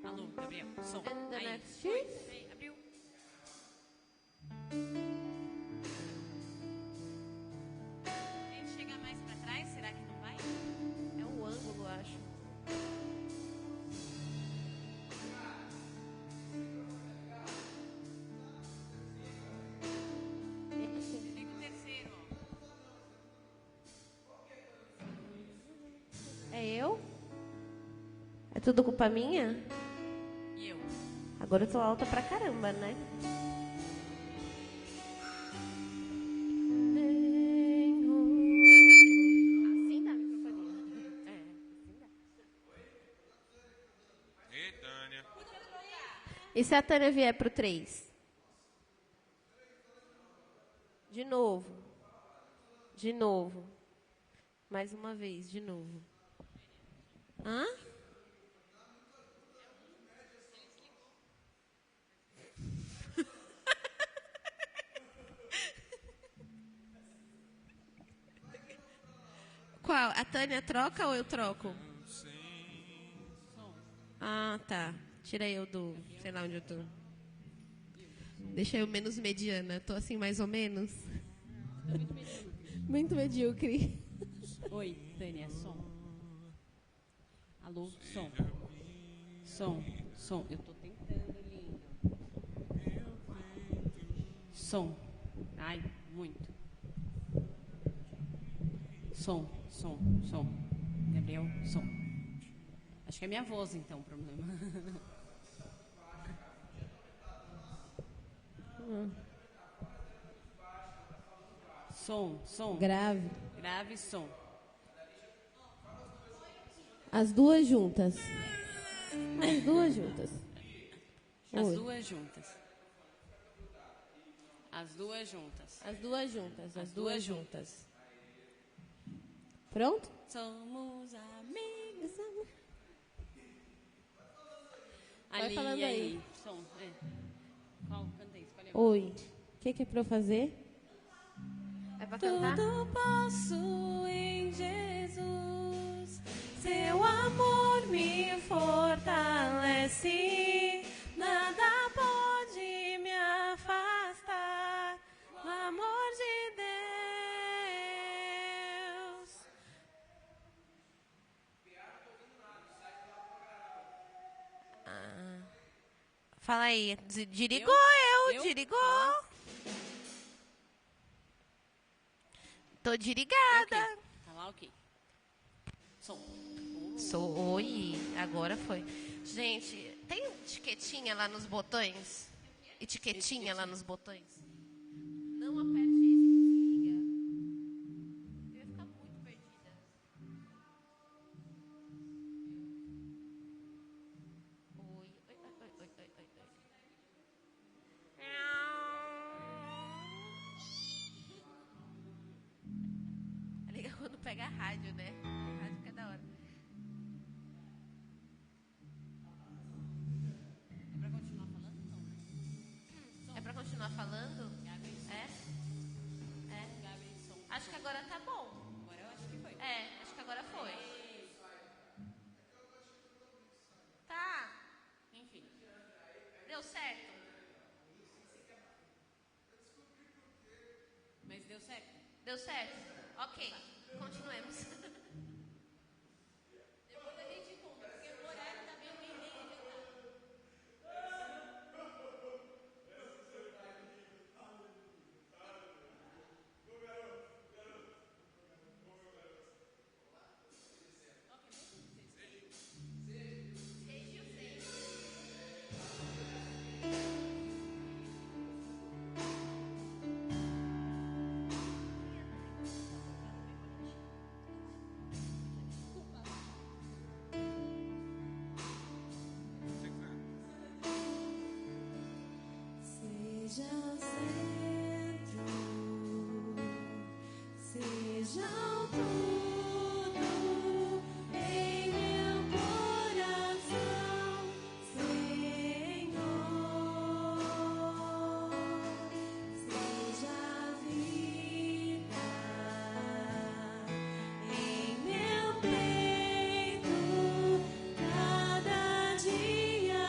Alô, Gabriel, som. And the Aí. next sheet. Aí, abriu. Ele chega mais pra trás, será que não vai? É o ângulo, acho. Liga o terceiro, ó. É eu? É tudo culpa minha? E eu? Agora eu tô alta pra caramba, né? Assim dá a microfonia. É, assim dá. Ei, Tânia. E se a Tânia vier pro 3? De novo. De novo. Mais uma vez, de novo. Hã? Qual? A Tânia troca ou eu troco? Ah, tá. Tira eu do... Sei lá onde eu tô. Deixa eu menos mediana. Tô assim, mais ou menos. Muito medíocre. Oi, Tânia, som. Alô, som. Som, som. Eu tô tentando, lindo. Som. Ai, muito. Som, som, som. Gabriel, som. Acho que é minha voz, então, o problema. Som, som. Grave. Grave, som. As duas juntas. As duas juntas. As Oi. duas juntas. As duas juntas. As duas juntas. As As duas duas juntas. Pronto? Somos amigos. Vai Ali, falando aí. Som, é. Qual? Cantei, escolhe. Oi. O que é pra eu fazer? É pra cantar? Tudo posso em Jesus. Seu amor me fortalece. Nada pode me afastar do amor de Deus. Fala aí. Dirigou Eu? dirigou. Fala. Tô dirigada. Tá lá, ok. Som. Oi. Agora foi. Gente, tem etiquetinha lá nos botões? Etiquetinha lá nos botões? Não aperte esse, desliga. Eu ia ficar muito perdida. Oi. Oi, oi, oi, oi, oi, oi. É legal quando pega a rádio, né? A rádio fica da hora. É pra continuar falando? Não, né? É pra continuar falando? Gabi, som. É? É? Gabi, som. Acho que agora tá bom. Agora eu acho que foi. É, acho que agora foi. Tá. Enfim. Deu certo? Mas deu certo? Deu certo? Ok. Continuemos. Depois a gente conta, porque o horário tá bem adiantado. Seja o centro, seja o tudo em meu coração, Senhor. Seja a vida em meu peito, cada dia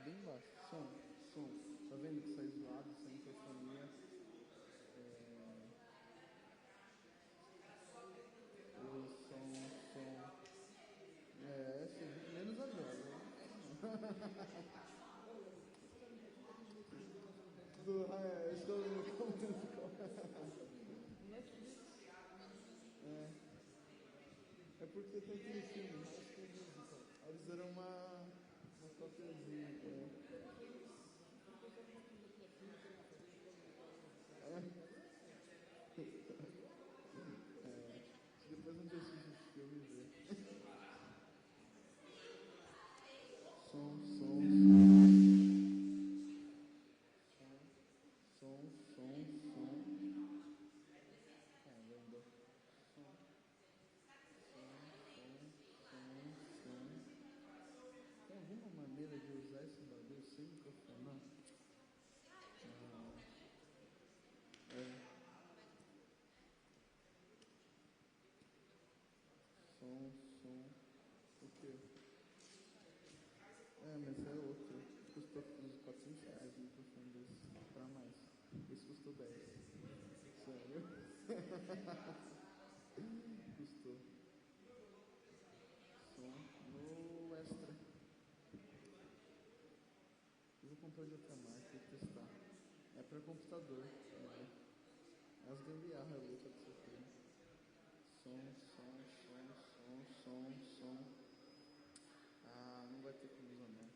bem baixo. Som. Tá vendo que sai zoado, sem microfonia? Som. Sim, menos agora. Estou no musical. É porque tem aquele filme, High School Musical. Eles fizeram uma cópiazinha. Depois não assiste esse filme e vê. Som. Caramba. Som. Tem alguma maneira de usar esse bagulho sem microfonar? Som. O quê? Mas é outro. Custou uns R$400 o microfone desse. Pra mais. Esse custou 10. Sério? Custou. Som no extra. Eu vou comprar de outra marca e testar. É pra computador. É as gambiarra louca que você tem. Som. Não vai ter como usar não.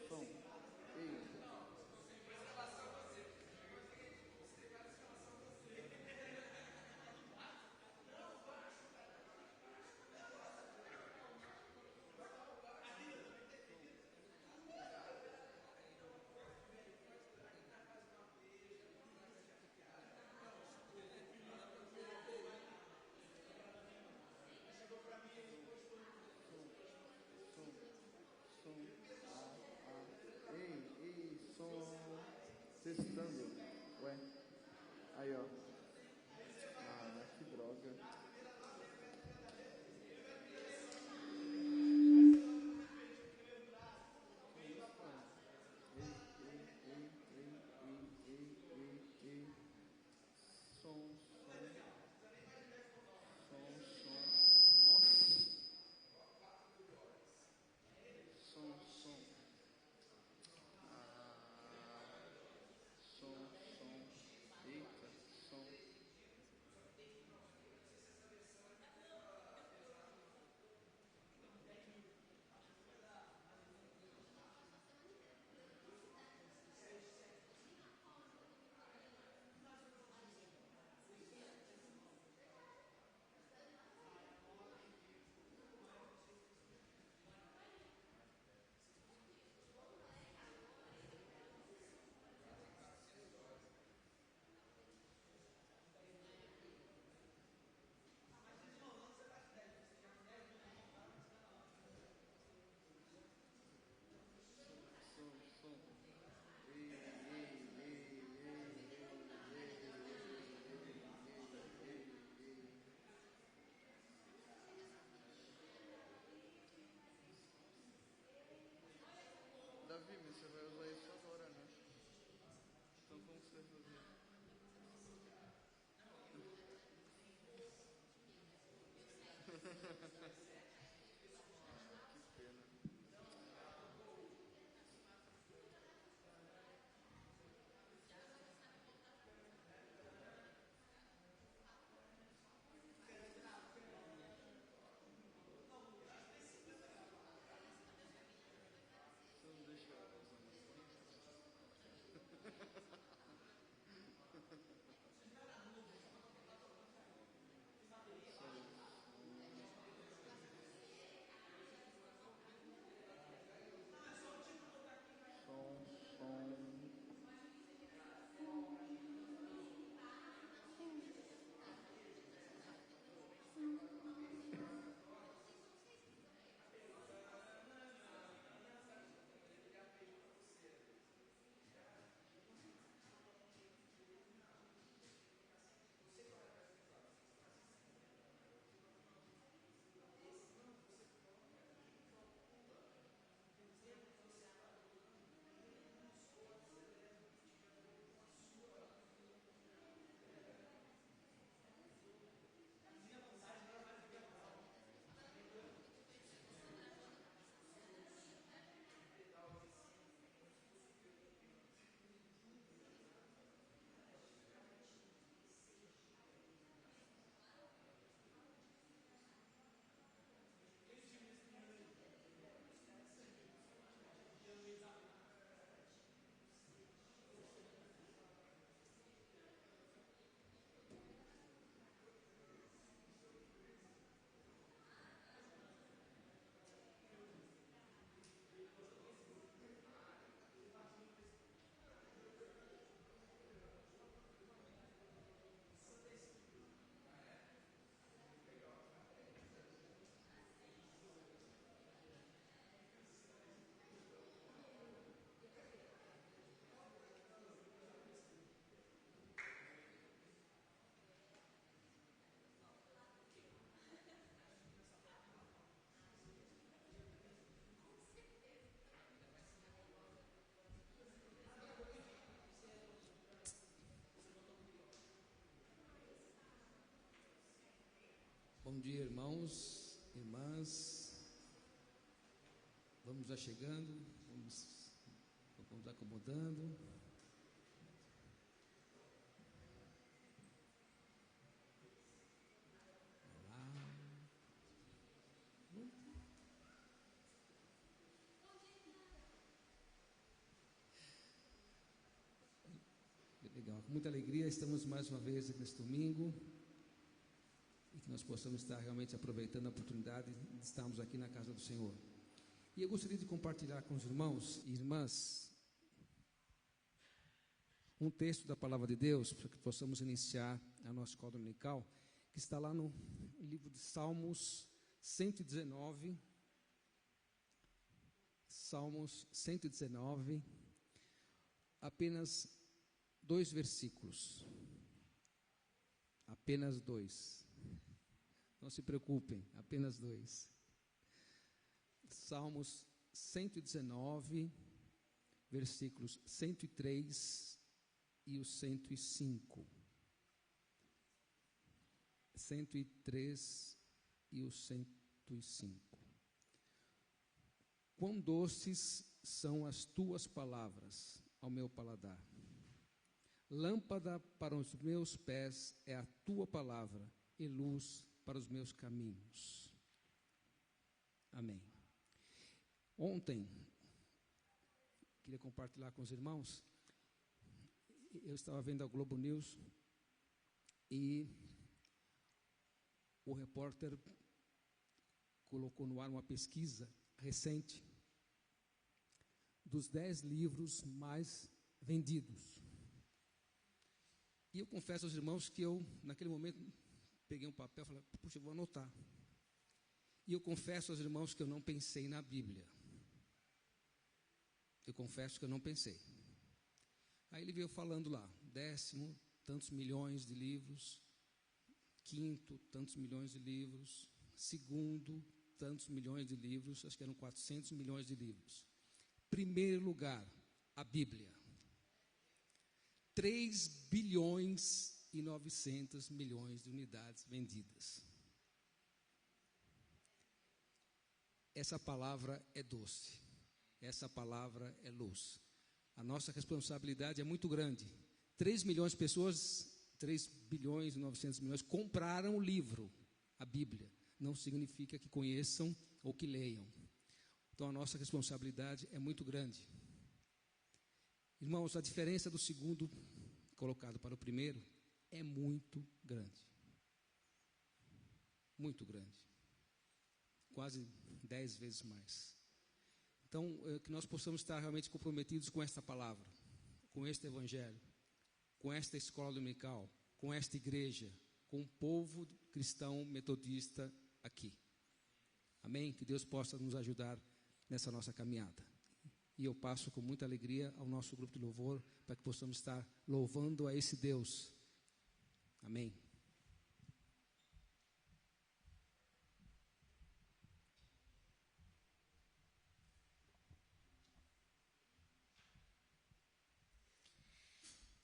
Som. Ei. Ei, som. Testando. Ué. Aí, ó. Que droga. Ei. Som. Nossa. Som. Eita, som. Davi, mas você vai usar isso agora, né? Então como você vai fazer? Que pena. Você não deixa ela usar Bom dia, irmãos, irmãs. Vamos já chegando, vamos acomodando. Olá. Legal, com muita alegria estamos mais uma vez neste domingo. E que nós possamos estar realmente aproveitando a oportunidade de estarmos aqui na casa do Senhor. E eu gostaria de compartilhar com os irmãos e irmãs um texto da Palavra de Deus, para que possamos iniciar a nossa escola dominical, que está lá no livro de Salmos 119. Salmos 119, apenas 2 versículos. Apenas 2. Não se preocupem, apenas 2. Salmos 119, versículos 103 e o 105. 103 e o 105. Quão doces são as tuas palavras ao meu paladar. Lâmpada para os meus pés é a tua palavra e luz para os meus caminhos. Amém. Ontem, queria compartilhar com os irmãos, eu estava vendo a Globo News e o repórter colocou no ar uma pesquisa recente dos 10 livros mais vendidos. E eu confesso aos irmãos que eu, naquele momento, peguei um papel e falei, puxa, eu vou anotar. E eu confesso aos irmãos que eu não pensei na Bíblia. Eu confesso que eu não pensei. Aí ele veio falando lá, 10º, tantos milhões de livros, 5º, tantos milhões de livros, 2º, tantos milhões de livros, acho que eram 400 milhões de livros. Primeiro lugar, a Bíblia. 3 bilhões e 900 milhões de unidades vendidas. Essa palavra é doce. Essa palavra é luz. A nossa responsabilidade é muito grande. 3 milhões de pessoas, 3 bilhões e 900 milhões, compraram o livro, a Bíblia. Não significa que conheçam ou que leiam. Então a nossa responsabilidade é muito grande. Irmãos, a diferença do segundo colocado para o primeiro é muito grande. Muito grande. Quase 10 vezes mais. Então, que nós possamos estar realmente comprometidos com esta palavra, com este evangelho, com esta escola dominical, com esta igreja, com o povo cristão metodista aqui. Amém? Que Deus possa nos ajudar nessa nossa caminhada. E eu passo com muita alegria ao nosso grupo de louvor, para que possamos estar louvando a esse Deus. Amém.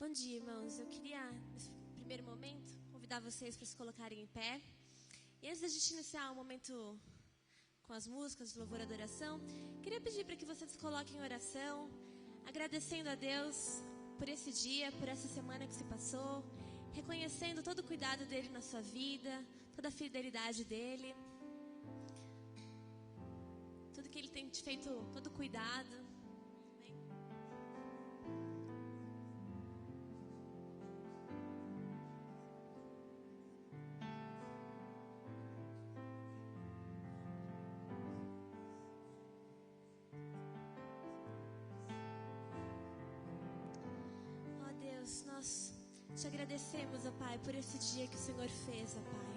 Bom dia, irmãos. Eu queria, nesse primeiro momento, convidar vocês para se colocarem em pé. E antes da gente iniciar o momento com as músicas de louvor e adoração, queria pedir para que vocês se coloquem em oração, agradecendo a Deus por esse dia, por essa semana que se passou, reconhecendo todo o cuidado dele na sua vida, toda a fidelidade dele, tudo que ele tem te feito, todo o cuidado. Nós te agradecemos, ó Pai, por esse dia que o Senhor fez, ó Pai.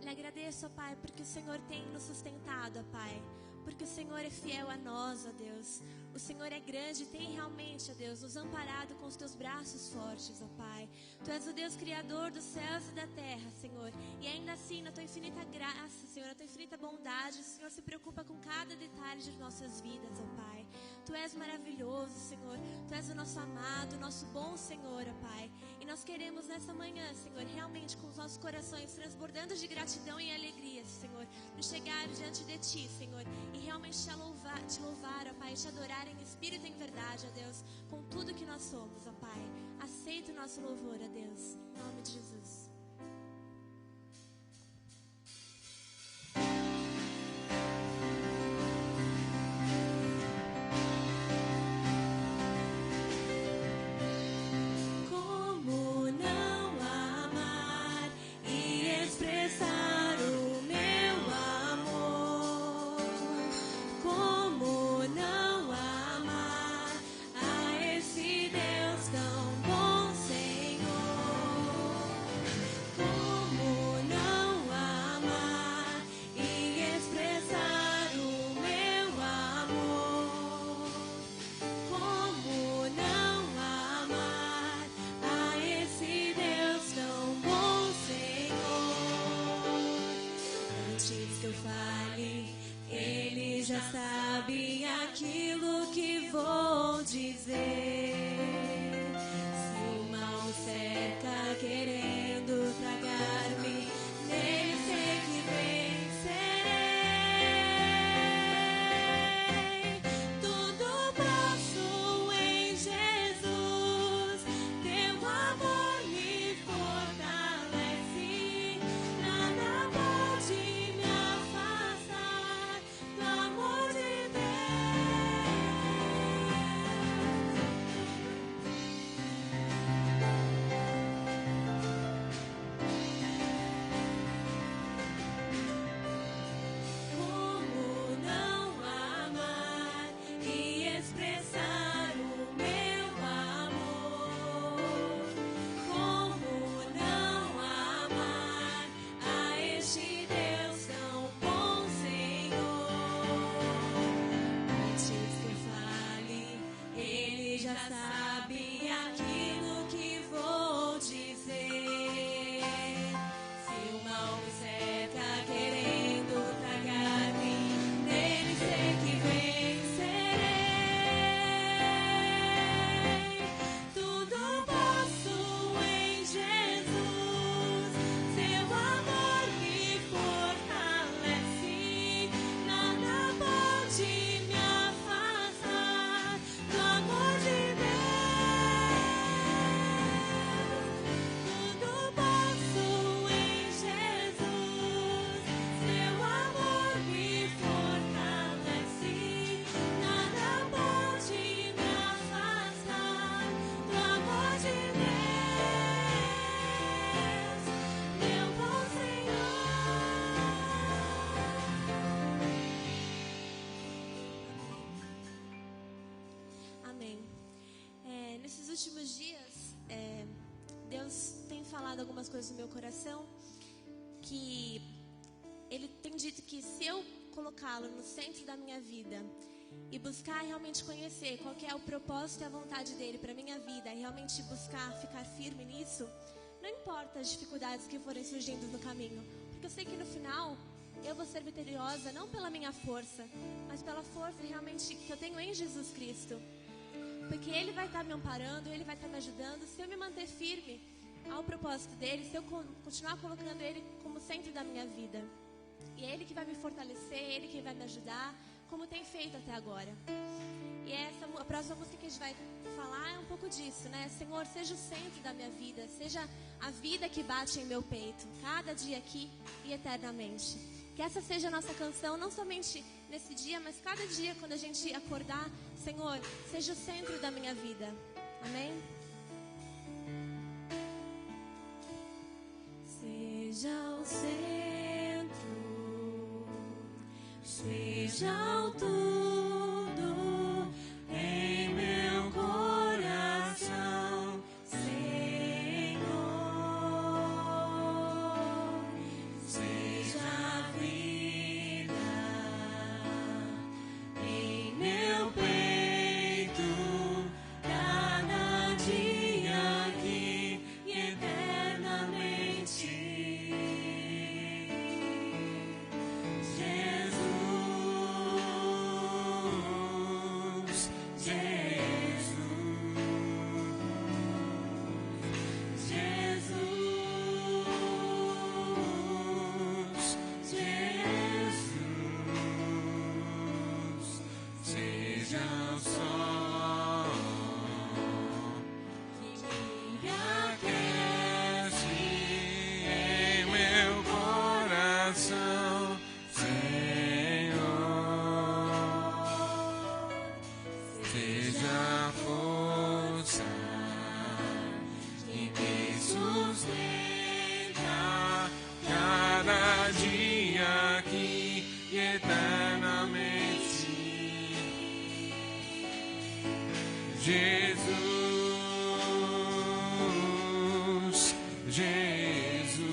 Lhe agradeço, ó Pai, porque o Senhor tem nos sustentado, ó Pai. Porque o Senhor é fiel a nós, ó Deus. O Senhor é grande e tem realmente, ó Deus, nos amparado com os teus braços fortes, ó Pai. Tu és o Deus criador dos céus e da terra, Senhor. E ainda assim, na tua infinita graça, Senhor, na tua infinita bondade, o Senhor se preocupa com cada detalhe de nossas vidas, ó Pai. Tu és maravilhoso, Senhor. Tu és o nosso amado, o nosso bom Senhor, ó Pai. E nós queremos nessa manhã, Senhor, realmente com os nossos corações transbordando de gratidão e alegria, Senhor, nos chegar diante de Ti, Senhor, e realmente te louvar, ó Pai, te adorar em espírito e em verdade, ó Deus, com tudo que nós somos, ó Pai. Aceita o nosso louvor, ó Deus, em nome de Jesus. Como não amar e expressar o meu amor? Como não amar a esse Deus tão bom, Senhor? Como não amar e expressar o meu amor? Como não amar a esse Deus tão bom, Senhor? Antes que eu fale, Ele já sabe aquilo que vou dizer. Se o mal me cerca querendo tragar-me, nele sei que vencerei. Tudo posso em Jesus, teu amor me fortalece. Nada pode me afastar do amor de Deus. Como não amar e expressar o meu amor? Como não amar a este Deus tão bom, Senhor? Antes que eu fale, Ele já sabe aquilo que vou dizer. Se o mal me cerca querendo tragar-me, nele sei que vencerei. Tudo posso em Jesus, seu amor me fortalece. Nada pode me afastar do amor de Deus. Tudo posso em Jesus, seu amor me fortalece. Nada pode me afastar do amor de Deus, meu bom Senhor. Amém. Nesses últimos dias, Deus tem falado algumas coisas no meu coração que Ele tem dito que se eu colocá-lo no centro da minha vida e buscar realmente conhecer qual que é o propósito e a vontade dEle para minha vida e realmente buscar ficar firme nisso, não importa as dificuldades que forem surgindo no caminho, porque eu sei que no final eu vou ser vitoriosa não pela minha força, mas pela força realmente que eu tenho em Jesus Cristo. Porque Ele vai estar me amparando, Ele vai estar me ajudando. Se eu me manter firme ao propósito dEle, se eu continuar colocando Ele como centro da minha vida. E é Ele que vai me fortalecer, é Ele que vai me ajudar, como tem feito até agora. E a próxima música que a gente vai falar é um pouco disso, né? Senhor, seja o centro da minha vida, seja a vida que bate em meu peito, cada dia aqui e eternamente. Que essa seja a nossa canção, não somente nesse dia, mas cada dia quando a gente acordar. Senhor, seja o centro da minha vida. Amém? Seja o centro, seja o tudo em meu coração, Senhor. Seja a vida em meu peito, cada dia aqui e eternamente. Jesus. seja a força que me sustenta cada dia aqui e eternamente. Jesus, Jesus,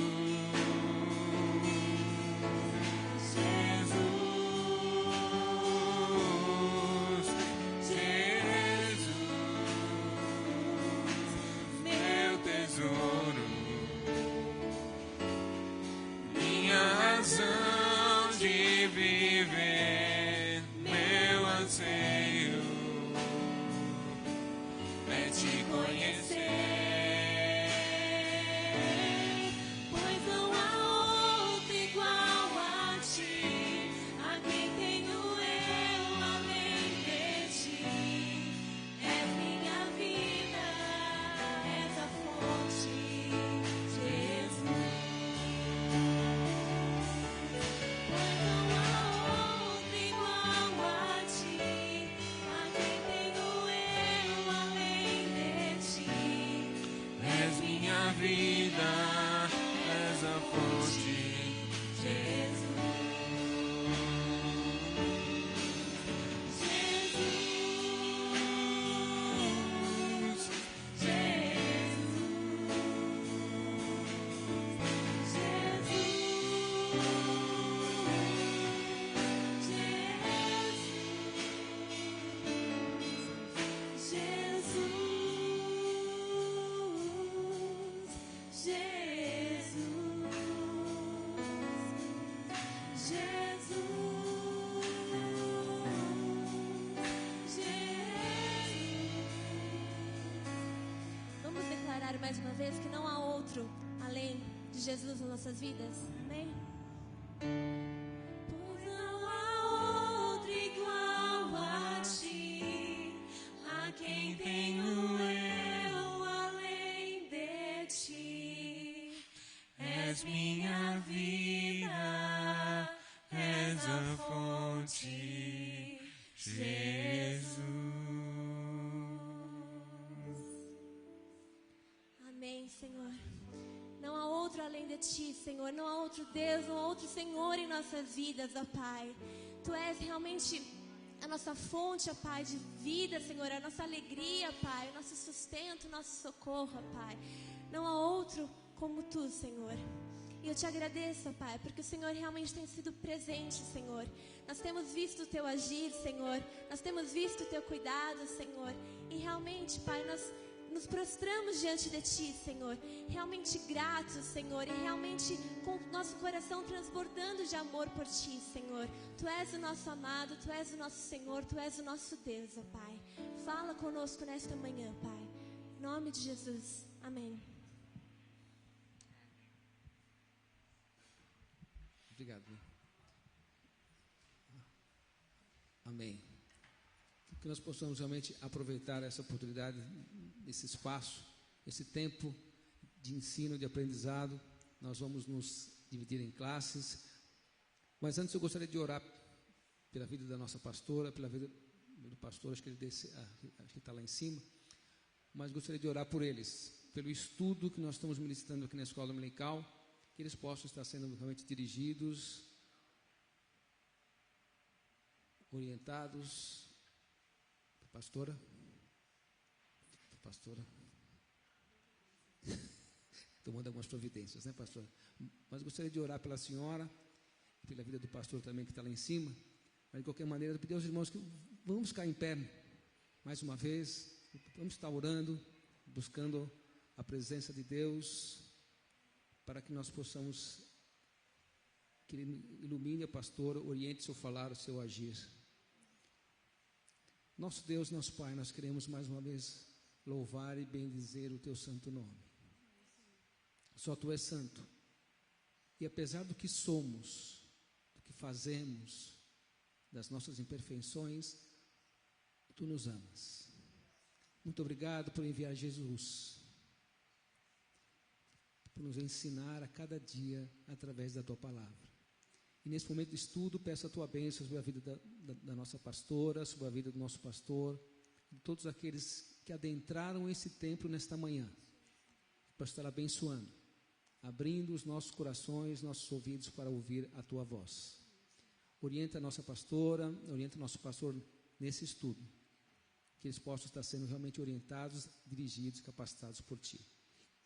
Jesus, meu tesouro, minha razão de viver, meu anseio é te conhecer. Pois não há outro igual a ti, a quem tenho eu além de ti. És minha vida, és a fonte, Jesus. Pois não há outro igual a ti, a quem tenho eu além de ti. És minha vida, és a fonte, Vamos declarar mais uma vez que não há outro além de Jesus nas nossas vidas? Amém? Pois não há outro igual a ti, a quem tenho eu além de ti. és minha vida, és a fonte, Jesus. Amém, Senhor. Não há outro além de Ti, Senhor. Não há outro Deus, não há outro Senhor em nossas vidas, ó Pai. Tu és realmente a nossa fonte, ó Pai, de vida, Senhor. A nossa alegria, Pai. O nosso sustento, o nosso socorro, ó Pai. Não há outro como Tu, Senhor. E eu te agradeço, ó Pai, porque o Senhor realmente tem sido presente, Senhor. Nós temos visto o Teu agir, Senhor. Nós temos visto o Teu cuidado, Senhor. E realmente, Pai, nós nos prostramos diante de Ti, Senhor, realmente gratos, Senhor, e realmente com o nosso coração transbordando de amor por Ti, Senhor. Tu és o nosso amado, Tu és o nosso Senhor, Tu és o nosso Deus, ó Pai. Fala conosco nesta manhã, Pai. Em nome de Jesus. Amém. Obrigado. Amém. Que nós possamos realmente aproveitar essa oportunidade, esse espaço, esse tempo de ensino, de aprendizado. Nós vamos nos dividir em classes. Mas antes eu gostaria de orar pela vida da nossa pastora, pela vida do pastor, acho que ele está lá em cima. Mas gostaria de orar por eles, pelo estudo que nós estamos ministrando aqui na Escola Dominical, que eles possam estar sendo realmente dirigidos, orientados. Pastora? Tomando algumas providências, né, pastora? Mas gostaria de orar pela senhora, pela vida do pastor também que está lá em cima. Mas de qualquer maneira, eu pedir aos irmãos que vamos ficar em pé mais uma vez. Vamos estar orando, buscando a presença de Deus, para que nós possamos, que Ele ilumine a pastora, oriente o seu falar, o seu agir. Nosso Deus, nosso Pai, nós queremos mais uma vez louvar e bendizer o Teu santo nome. Só Tu és santo. E apesar do que somos, do que fazemos, das nossas imperfeições, Tu nos amas. Muito obrigado por enviar Jesus, por nos ensinar a cada dia através da Tua palavra. E nesse momento de estudo, peço a Tua bênção sobre a vida da nossa pastora, sobre a vida do nosso pastor, de todos aqueles que adentraram esse templo nesta manhã, para estar abençoando, abrindo os nossos corações, nossos ouvidos para ouvir a tua voz. Orienta a nossa pastora, orienta o nosso pastor nesse estudo, que eles possam estar sendo realmente orientados, dirigidos, capacitados por ti.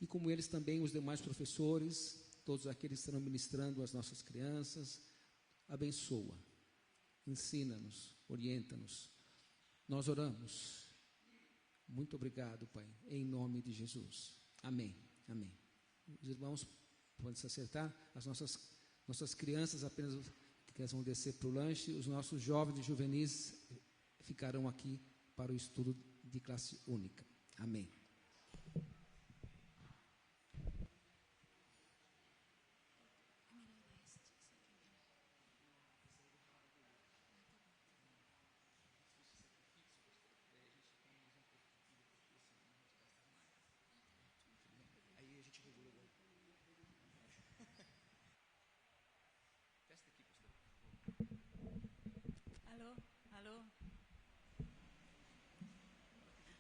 E como eles também, os demais professores, todos aqueles que estarão ministrando às nossas crianças, abençoa, ensina-nos, orienta-nos. Nós oramos. Muito obrigado, Pai, em nome de Jesus. Amém, amém. Os irmãos podem se acertar, as nossas crianças apenas que elas vão descer para o lanche, os nossos jovens e juvenis ficarão aqui para o estudo de classe única. Amém. Alô? Alô?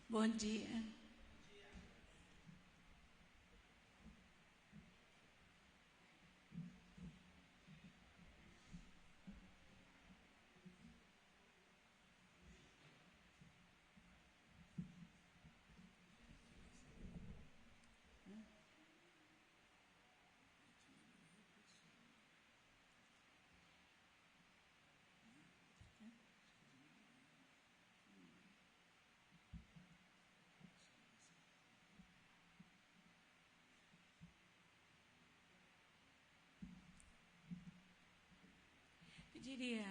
Bom dia. Pediria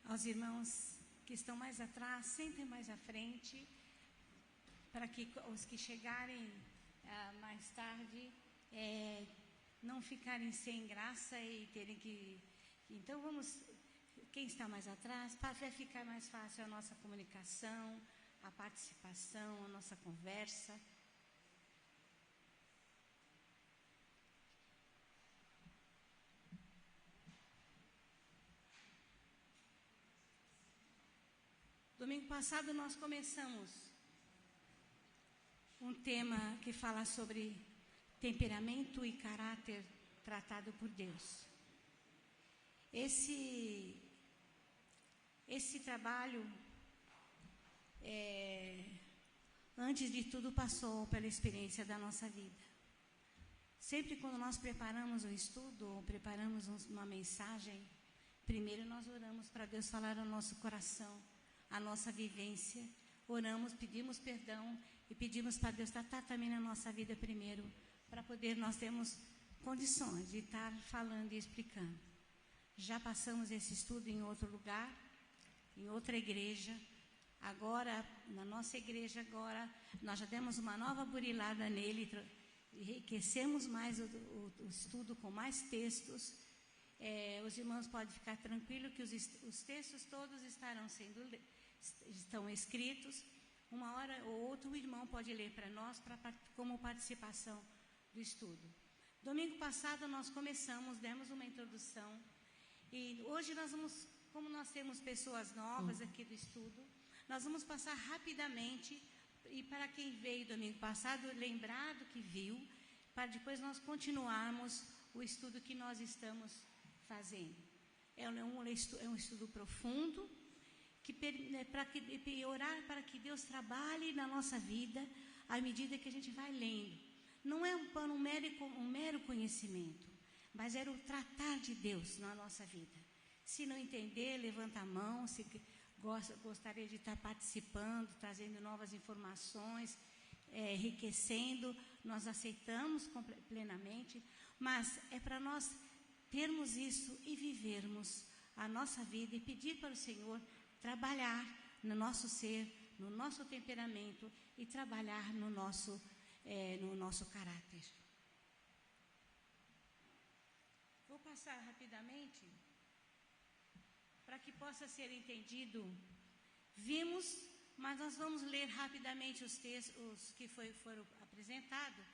aos irmãos que estão mais atrás, sentem mais à frente, para que os que chegarem mais tarde não ficarem sem graça e terem que... Então vamos, quem está mais atrás, vai ficar mais fácil a nossa comunicação, a participação, a nossa conversa. Domingo passado nós começamos um tema que fala sobre temperamento e caráter tratado por Deus. Esse trabalho, antes de tudo, passou pela experiência da nossa vida. Sempre quando nós preparamos um estudo ou preparamos uma mensagem, primeiro nós oramos para Deus falar ao nosso coração, a nossa vivência, oramos, pedimos perdão e pedimos para Deus tratar também na nossa vida primeiro, para poder nós termos condições de estar falando e explicando. Já passamos esse estudo em outro lugar, em outra igreja. Agora, na nossa igreja agora, nós já demos uma nova burilada nele, enriquecemos mais o estudo com mais textos. Os irmãos podem ficar tranquilos que os textos todos estão escritos. Uma hora ou outra o irmão pode ler para nós como participação do estudo. Domingo passado nós começamos, demos uma introdução. E hoje nós vamos, como nós temos pessoas novas aqui do estudo, nós vamos passar rapidamente, e para quem veio domingo passado, lembrar do que viu, para depois nós continuarmos o estudo que nós estamos fazendo. É um estudo profundo, orar para que Deus trabalhe na nossa vida à medida que a gente vai lendo. Não é um mero conhecimento, mas era o tratar de Deus na nossa vida. Se não entender, levanta a mão. Se gostaria de estar participando, trazendo novas informações, enriquecendo, nós aceitamos plenamente, mas é para nós termos isso e vivermos a nossa vida e pedir para o Senhor trabalhar no nosso ser, no nosso temperamento e trabalhar no nosso caráter. Vou passar rapidamente para que possa ser entendido. Vimos, mas nós vamos ler rapidamente os textos que foram apresentados.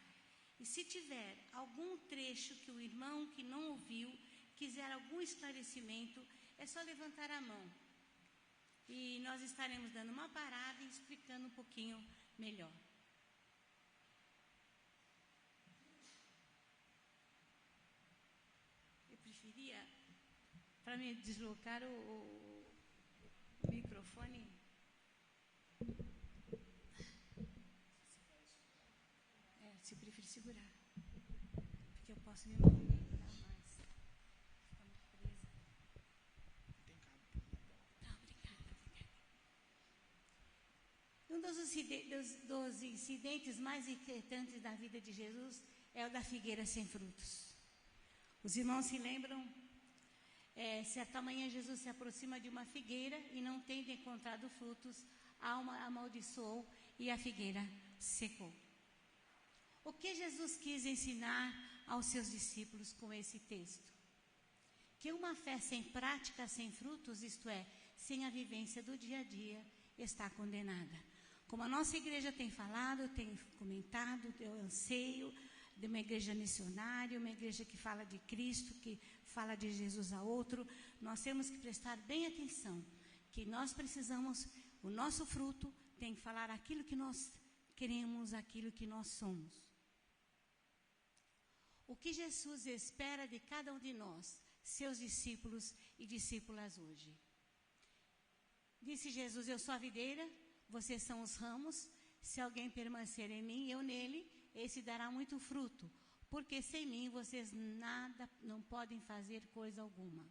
E se tiver algum trecho que o irmão que não ouviu quiser algum esclarecimento, é só levantar a mão. E nós estaremos dando uma parada e explicando um pouquinho melhor. Eu preferia, para me deslocar o microfone. Se eu preferir segurar, porque eu posso me movimentar mais. Ficar muito presa. Tá, obrigada. Um dos incidentes mais inquietantes da vida de Jesus é o da figueira sem frutos. Os irmãos se lembram? Certa manhã Jesus se aproxima de uma figueira e não tendo encontrado frutos, a alma amaldiçoou e a figueira secou. O que Jesus quis ensinar aos seus discípulos com esse texto? Que uma fé sem prática, sem frutos, isto é, sem a vivência do dia a dia, está condenada. Como a nossa igreja tem falado, tem comentado, eu anseio de uma igreja missionária, uma igreja que fala de Cristo, que fala de Jesus a outro, nós temos que prestar bem atenção, que nós precisamos, o nosso fruto tem que falar aquilo que nós queremos, aquilo que nós somos. O que Jesus espera de cada um de nós, seus discípulos e discípulas hoje? Disse Jesus, eu sou a videira, vocês são os ramos, se alguém permanecer em mim, eu nele, esse dará muito fruto, porque sem mim vocês nada, não podem fazer coisa alguma.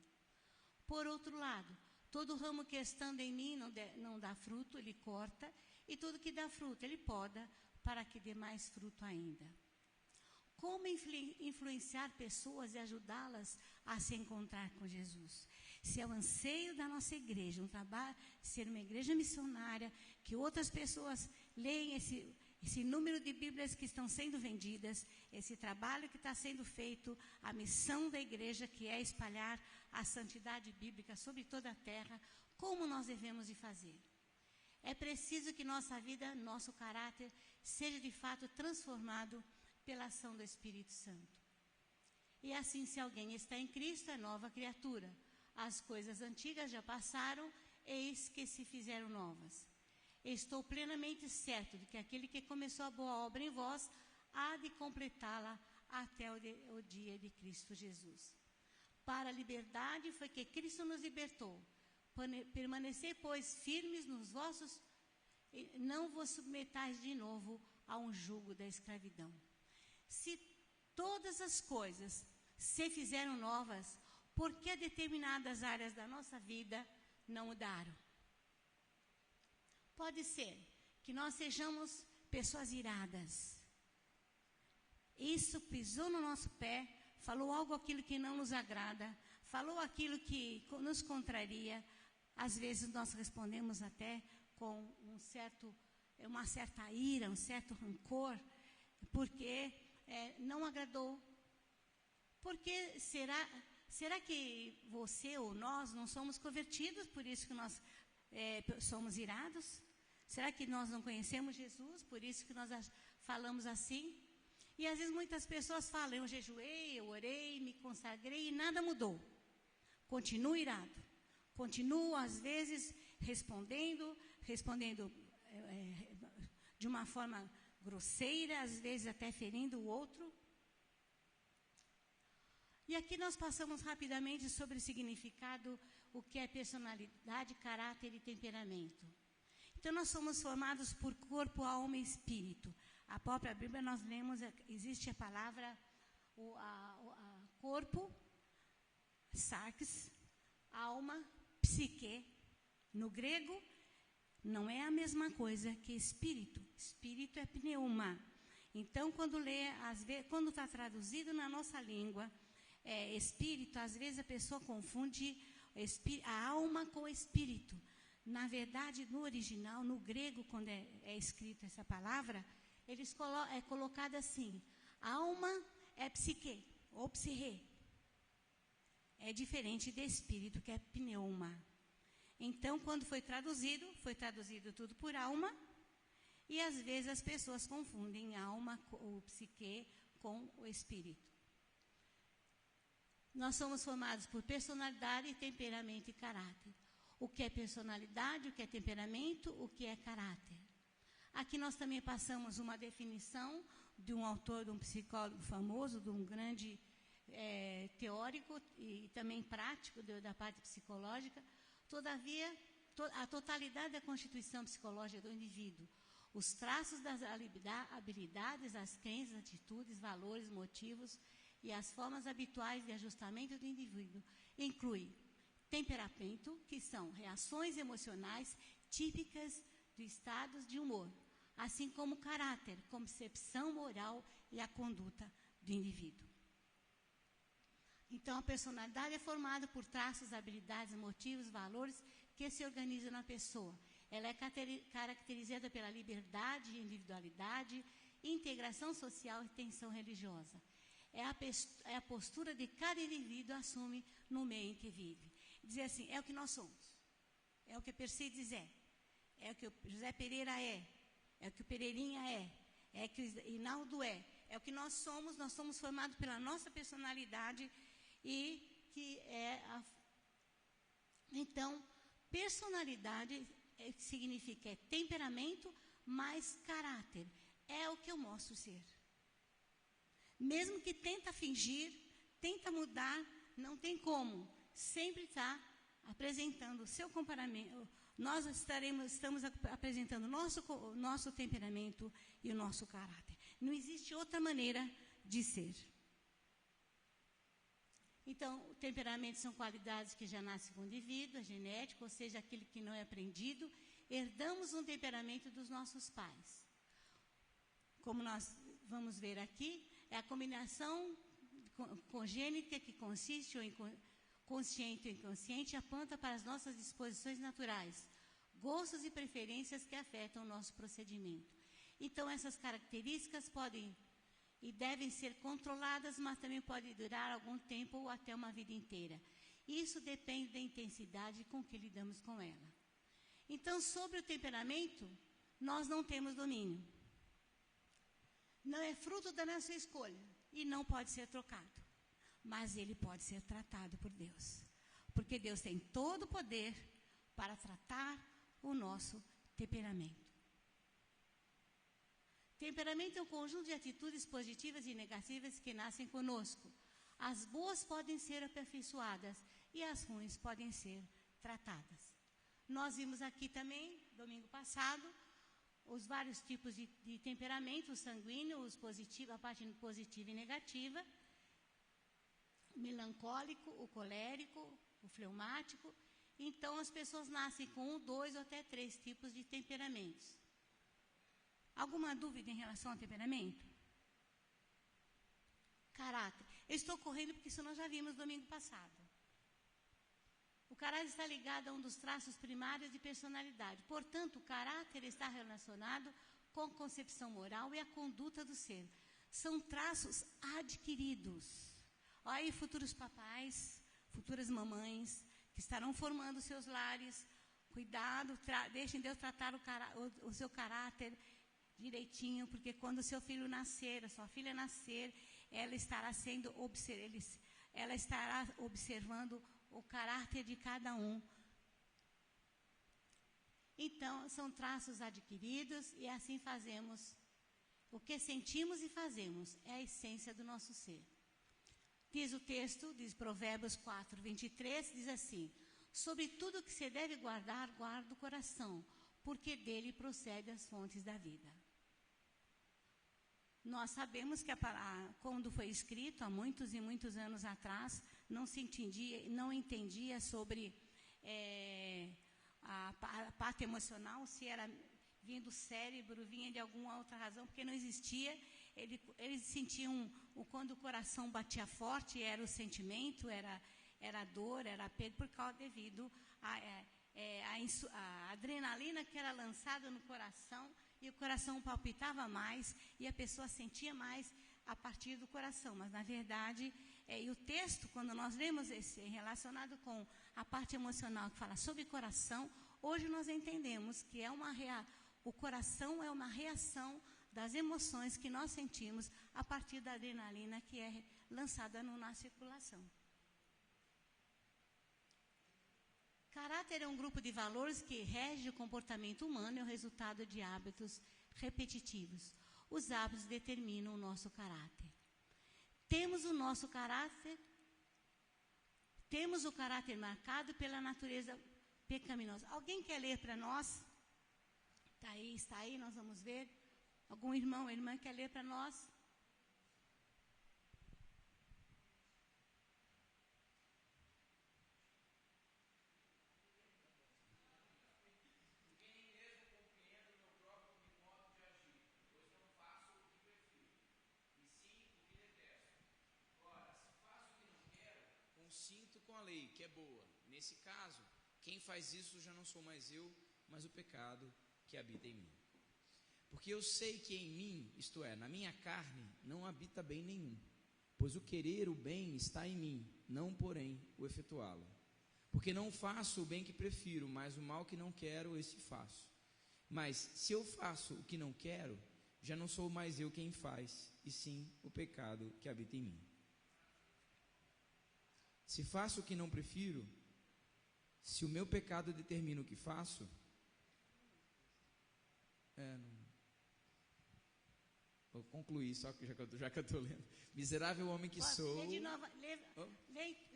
Por outro lado, todo ramo que estando em mim não dá fruto, ele corta, e tudo que dá fruto, ele poda, para que dê mais fruto ainda. Como influenciar pessoas e ajudá-las a se encontrar com Jesus? Se é o anseio da nossa igreja, um trabalho, ser uma igreja missionária, que outras pessoas leem esse número de Bíblias que estão sendo vendidas, esse trabalho que está sendo feito, a missão da igreja, que é espalhar a santidade bíblica sobre toda a terra, como nós devemos de fazer? É preciso que nossa vida, nosso caráter, seja de fato transformado pela ação do Espírito Santo. E assim, se alguém está em Cristo, é nova criatura. As coisas antigas já passaram, eis que se fizeram novas. Estou plenamente certo de que aquele que começou a boa obra em vós, há de completá-la até o dia de Cristo Jesus. Para a liberdade foi que Cristo nos libertou. Permanecei, pois, firmes nos vossos, não vos submetais de novo a um jugo da escravidão. Se todas as coisas se fizeram novas, por que determinadas áreas da nossa vida não mudaram? Pode ser que nós sejamos pessoas iradas. Isso pisou no nosso pé, falou algo aquilo que não nos agrada, falou aquilo que nos contraria. Às vezes nós respondemos até com uma certa ira, um certo rancor, porque não agradou. Porque será que você ou nós não somos convertidos, por isso que nós somos irados? Será que nós não conhecemos Jesus, por isso que nós falamos assim? E às vezes muitas pessoas falam, eu jejuei, eu orei, me consagrei e nada mudou. Continuo irado. Continuo às vezes respondendo de uma forma grosseira, às vezes até ferindo o outro. E aqui nós passamos rapidamente sobre o significado, o que é personalidade, caráter e temperamento. Então nós somos formados por corpo, alma e espírito. A própria Bíblia nós lemos, existe a palavra corpo, sarx, alma, psique. No grego não é a mesma coisa que espírito. Espírito é pneuma. Então quando está traduzido na nossa língua, espírito, às vezes a pessoa confunde a alma com o espírito. Na verdade, no original, no grego, quando é escrita essa palavra, é colocada assim: alma é psique, ou psirre. É diferente de espírito, que é pneuma. Então, quando foi traduzido tudo por alma, e às vezes as pessoas confundem alma ou psique com o espírito. Nós somos formados por personalidade, temperamento e caráter. O que é personalidade, o que é temperamento, o que é caráter. Aqui nós também passamos uma definição de um autor, de um psicólogo famoso, de um grande teórico e também prático da parte psicológica. Todavia, a totalidade da constituição psicológica do indivíduo, os traços das habilidades, as crenças, atitudes, valores, motivos e as formas habituais de ajustamento do indivíduo, inclui temperamento, que são reações emocionais típicas de estados de humor, assim como caráter, concepção moral e a conduta do indivíduo. Então, a personalidade é formada por traços, habilidades, motivos, valores que se organizam na pessoa. Ela é caracterizada pela liberdade, individualidade, integração social e tensão religiosa. É a postura de cada indivíduo assume no meio em que vive. Dizer assim, é o que nós somos, é o que Persíades é o que o José Pereira é o que o Pereirinha é o que o Hinaldo é o que nós somos formados pela nossa personalidade e que Então, personalidade significa temperamento mais caráter, é o que eu mostro ser. Mesmo que tenta fingir, tenta mudar, não tem como. Sempre está apresentando o seu comparamento. Nós estamos apresentando o nosso temperamento e o nosso caráter. Não existe outra maneira de ser. Então, o temperamento são qualidades que já nascem com o indivíduo, é genético, ou seja, aquilo que não é aprendido. Herdamos um temperamento dos nossos pais. Como nós vamos ver aqui, é a combinação congênita que consiste em consciente ou inconsciente, aponta para as nossas disposições naturais, gostos e preferências que afetam o nosso procedimento. Então, essas características podem e devem ser controladas, mas também podem durar algum tempo ou até uma vida inteira. Isso depende da intensidade com que lidamos com ela. Então, sobre o temperamento, nós não temos domínio. Não é fruto da nossa escolha e não pode ser trocado. Mas ele pode ser tratado por Deus. Porque Deus tem todo o poder para tratar o nosso temperamento. Temperamento é um conjunto de atitudes positivas e negativas que nascem conosco. As boas podem ser aperfeiçoadas e as ruins podem ser tratadas. Nós vimos aqui também, domingo passado, os vários tipos de temperamento, o sanguíneo, os positivos, a parte positiva e negativa, o melancólico, o colérico, o fleumático. Então, as pessoas nascem com 1, 2 ou até 3 tipos de temperamentos. Alguma dúvida em relação ao temperamento? Caráter. Eu estou correndo porque isso nós já vimos domingo passado. O caráter está ligado a um dos traços primários de personalidade. Portanto, o caráter está relacionado com a concepção moral e a conduta do ser. São traços adquiridos. Olha aí, futuros papais, futuras mamães, que estarão formando seus lares. Cuidado, deixem Deus tratar o seu caráter direitinho, porque quando o seu filho nascer, a sua filha nascer, ela estará observando o caráter de cada um. Então, são traços adquiridos e assim fazemos. O que sentimos e fazemos é a essência do nosso ser. Diz o texto, diz Provérbios 4, 23, diz assim: sobre tudo que se deve guardar, guarda o coração, porque dele procedem as fontes da vida. Nós sabemos que quando foi escrito, há muitos e muitos anos atrás, não entendia sobre a parte emocional, se era vinha do cérebro, vinha de alguma outra razão, porque não existia. Eles sentiam, quando o coração batia forte, era o sentimento, era a dor, era apego, devido à adrenalina que era lançada no coração, e o coração palpitava mais, e a pessoa sentia mais a partir do coração. Mas, na verdade, e o texto, quando nós lemos esse relacionado com a parte emocional, que fala sobre coração, hoje nós entendemos que o coração é uma reação das emoções que nós sentimos a partir da adrenalina que é lançada na circulação. Caráter é um grupo de valores que rege o comportamento humano e é o resultado de hábitos repetitivos. Os hábitos determinam o nosso caráter. Temos o caráter marcado pela natureza pecaminosa. Alguém quer ler para nós? Está aí, nós vamos ver. Algum irmão ou irmã quer ler para nós? Consinto com a lei, que é boa. Nesse caso, quem faz isso já não sou mais eu, mas o pecado que habita em mim. Porque eu sei que em mim, isto é, na minha carne, não habita bem nenhum. Pois o querer o bem está em mim, não, porém, o efetuá-lo. Porque não faço o bem que prefiro, mas o mal que não quero, esse faço. Mas se eu faço o que não quero, já não sou mais eu quem faz, e sim o pecado que habita em mim. Se faço o que não prefiro, se o meu pecado determina o que faço, vou concluir, só que já que eu estou lendo. Miserável homem que sou... Lê de novo,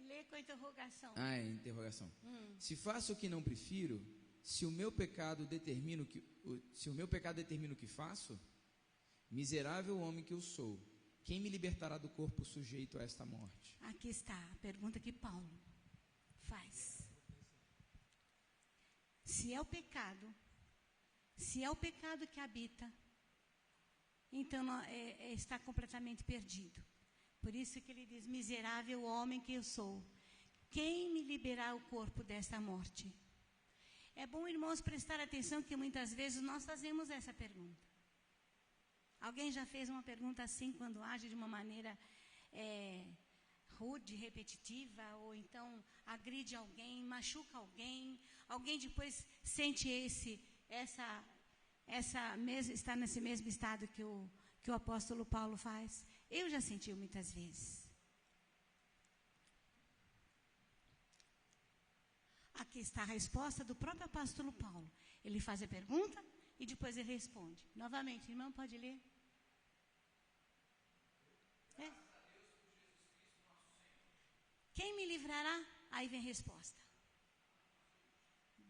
lê com a interrogação. Interrogação. Se faço o que não prefiro, se o meu pecado determina o que faço, miserável homem que eu sou, quem me libertará do corpo sujeito a esta morte? Aqui está a pergunta que Paulo faz. Se é o pecado que habita, então está completamente perdido. Por isso que ele diz, miserável homem que eu sou, quem me liberará o corpo desta morte? É bom, irmãos, prestar atenção que muitas vezes nós fazemos essa pergunta. Alguém já fez uma pergunta assim quando age de uma maneira rude, repetitiva, ou então agride alguém, machuca alguém, alguém depois sente está nesse mesmo estado que o apóstolo Paulo faz? Eu já senti muitas vezes. Aqui está a resposta do próprio apóstolo Paulo. Ele faz a pergunta e depois ele responde. Novamente, irmão, pode ler? Quem me livrará? Aí vem a resposta.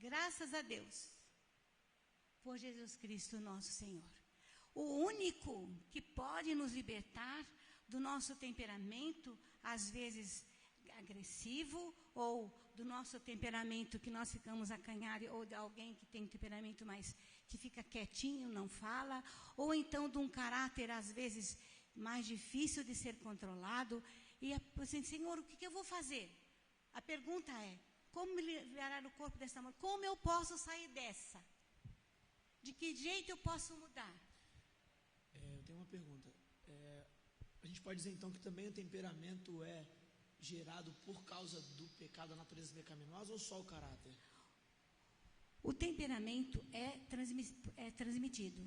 Graças a Deus, por Jesus Cristo nosso Senhor. O único que pode nos libertar do nosso temperamento, às vezes agressivo, ou do nosso temperamento que nós ficamos acanhados, ou de alguém que tem temperamento mais, que fica quietinho, não fala, ou então de um caráter, às vezes, mais difícil de ser controlado, e assim, Senhor, o que eu vou fazer? A pergunta é, como me liberar o corpo dessa morte? Como eu posso sair dessa? De que jeito eu posso mudar? Eu tenho uma pergunta. A gente pode dizer então que também o temperamento é gerado por causa do pecado, da natureza pecaminosa, ou só o caráter? O temperamento é transmitido.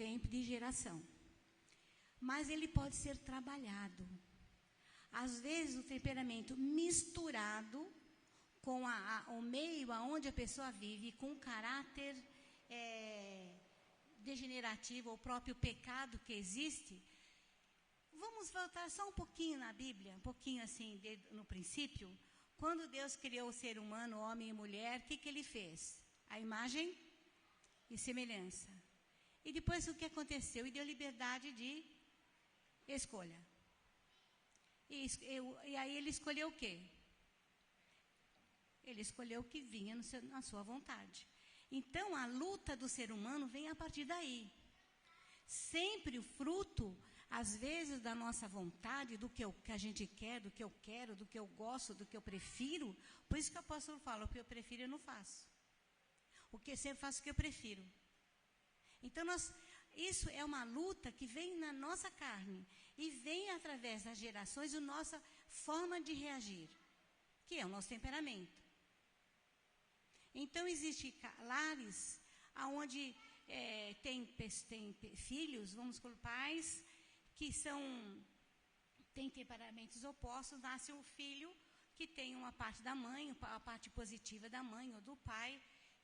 Vem de geração. Mas ele pode ser trabalhado. Às vezes o temperamento misturado com o meio aonde a pessoa vive, com o caráter degenerativo, o próprio pecado que existe. Vamos voltar só um pouquinho na Bíblia, um pouquinho assim, no princípio. Quando Deus criou o ser humano, homem e mulher, o que ele fez? A imagem e semelhança. E depois o que aconteceu? E deu liberdade de escolha. E aí ele escolheu o quê? Ele escolheu o que vinha na sua vontade. Então, a luta do ser humano vem a partir daí. Sempre o fruto, às vezes, da nossa vontade, do que a gente quer, do que eu quero, do que eu gosto, do que eu prefiro. Por isso que o apóstolo fala, o que eu prefiro eu não faço. O que eu sempre faço o que eu prefiro. Então, isso é uma luta que vem na nossa carne e vem através das gerações a nossa forma de reagir, que é o nosso temperamento. Então, existem lares onde tem filhos, vamos colocar pais, que têm temperamentos opostos, nasce um filho que tem uma parte da mãe, a parte positiva da mãe ou do pai,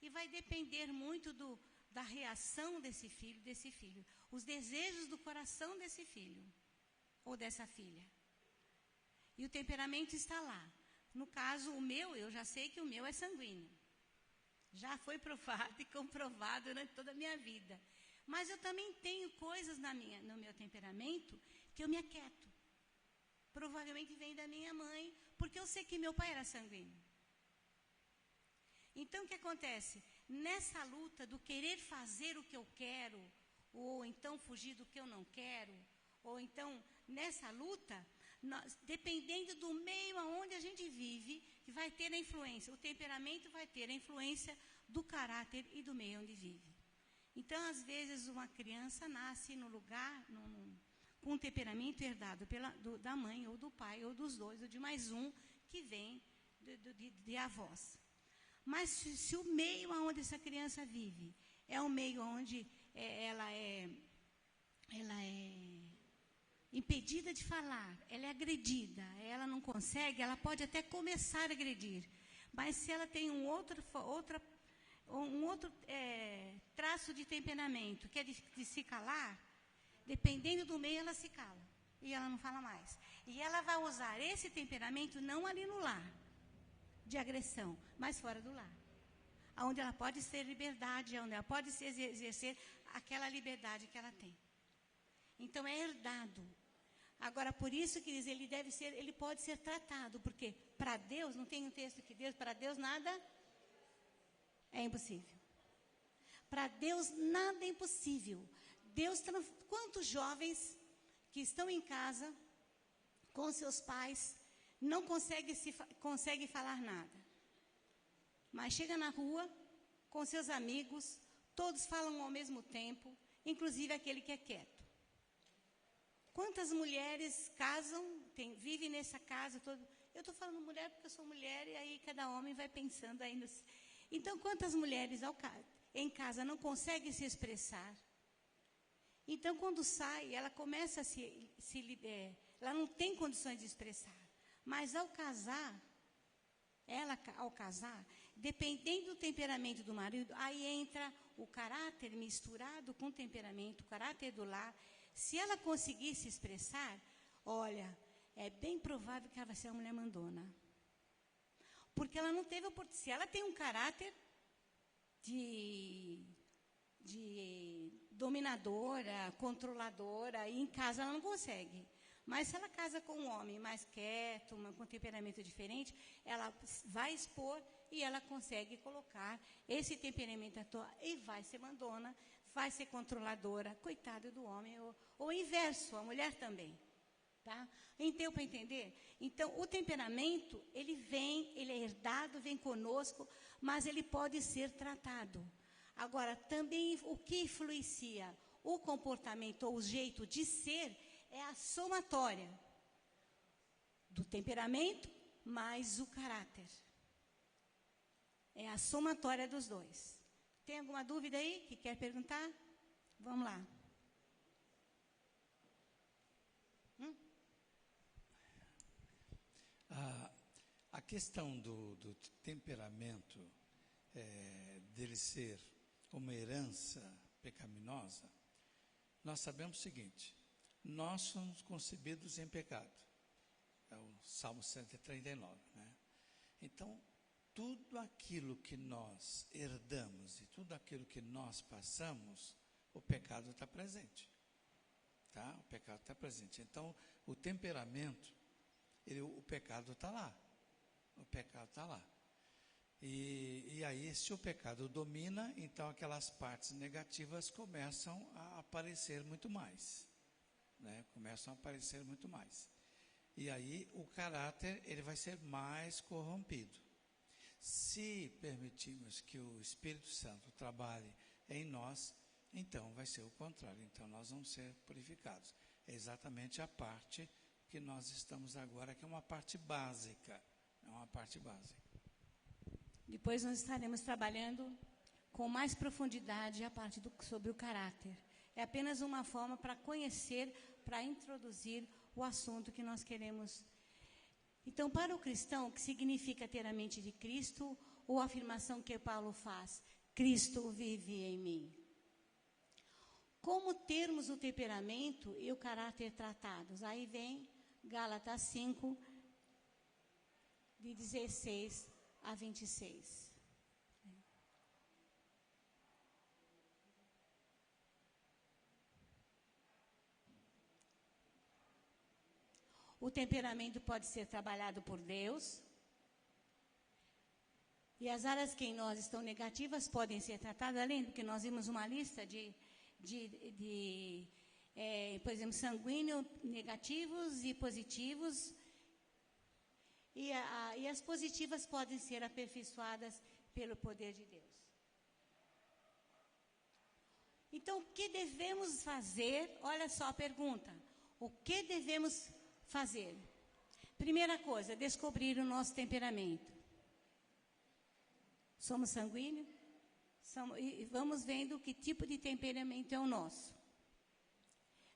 e vai depender muito da reação desse filho, os desejos do coração desse filho ou dessa filha. E o temperamento está lá. No caso, o meu, eu já sei que o meu é sanguíneo. Já foi provado e comprovado durante toda a minha vida. Mas eu também tenho coisas no meu temperamento que eu me aquieto. Provavelmente vem da minha mãe, porque eu sei que meu pai era sanguíneo. Então, o que acontece? Nessa luta do querer fazer o que eu quero, ou então fugir do que eu não quero, ou então, nessa luta, dependendo do meio aonde a gente vive, que vai ter a influência, o temperamento vai ter a influência do caráter e do meio onde vive. Então, às vezes, uma criança nasce no lugar, com um temperamento herdado da mãe, ou do pai, ou dos dois, ou de mais um, que vem de avós. Mas se o meio onde essa criança vive é um meio onde ela é impedida de falar, ela é agredida, ela não consegue, ela pode até começar a agredir. Mas se ela tem um outro traço de temperamento, que é de se calar, dependendo do meio, ela se cala. E ela não fala mais. E ela vai usar esse temperamento não ali no lar, de agressão, mas fora do lar. Onde ela pode ter liberdade, onde ela pode exercer aquela liberdade que ela tem. Então, é herdado. Agora, por isso que diz, ele pode ser tratado, porque para Deus, não tem um texto que Deus, para Deus nada é impossível. Para Deus nada é impossível. Quantos jovens que estão em casa com seus pais não conseguem falar nada, mas chega na rua com seus amigos, todos falam ao mesmo tempo, inclusive aquele que é quieto. Quantas mulheres casam, vivem nessa casa toda? Eu estou falando mulher porque eu sou mulher e aí cada homem vai pensando aí nos... Então, quantas mulheres em casa não conseguem se expressar? Então, quando sai, ela começa a ela não tem condições de expressar. Mas ao casar, dependendo do temperamento do marido, aí entra o caráter misturado com o temperamento, o caráter do lar. Se ela conseguir se expressar, olha, é bem provável que ela vai ser uma mulher mandona. Porque ela não teve oportunidade. Se ela tem um caráter de dominadora, controladora, e em casa ela não consegue. Mas se ela casa com um homem mais quieto, com um temperamento diferente, ela vai expor e ela consegue colocar esse temperamento à toa e vai ser mandona, vai ser controladora, coitado do homem, ou o inverso, a mulher também. Tá? Deu para entender? Então, o temperamento, ele é herdado, vem conosco, mas ele pode ser tratado. Agora, também o que influencia o comportamento ou o jeito de ser é a somatória do temperamento mais o caráter. É a somatória dos dois. Tem alguma dúvida aí que quer perguntar? Vamos lá. A questão do temperamento, dele ser uma herança pecaminosa, nós sabemos o seguinte: nós somos concebidos em pecado. É o Salmo 139, né? Então, tudo aquilo que nós herdamos e tudo aquilo que nós passamos, o pecado está presente. Tá? O pecado está presente. Então, o temperamento, o pecado está lá. O pecado está lá. E aí, se o pecado domina, então aquelas partes negativas começam a aparecer muito mais. Né? Começam a aparecer muito mais. E aí, o caráter, ele vai ser mais corrompido. Se permitirmos que o Espírito Santo trabalhe em nós, então vai ser o contrário. Então, nós vamos ser purificados. É exatamente a parte que nós estamos agora, que é uma parte básica. É uma parte básica. Depois nós estaremos trabalhando com mais profundidade a parte sobre o caráter. É apenas uma forma para conhecer, para introduzir o assunto que nós queremos Então, para o cristão, o que significa ter a mente de Cristo, ou a afirmação que Paulo faz? Cristo vive em mim. Como termos o temperamento e o caráter tratados? Aí vem Gálatas 5, de 16 a 26. O temperamento pode ser trabalhado por Deus. E as áreas que em nós estão negativas podem ser tratadas, além do que nós vimos uma lista por exemplo, sanguíneo, negativos e positivos. E as positivas podem ser aperfeiçoadas pelo poder de Deus. Então, o que devemos fazer? Olha só a pergunta. O que devemos fazer? Primeira coisa, descobrir o nosso temperamento. Somos sanguíneos? E vamos vendo que tipo de temperamento é o nosso.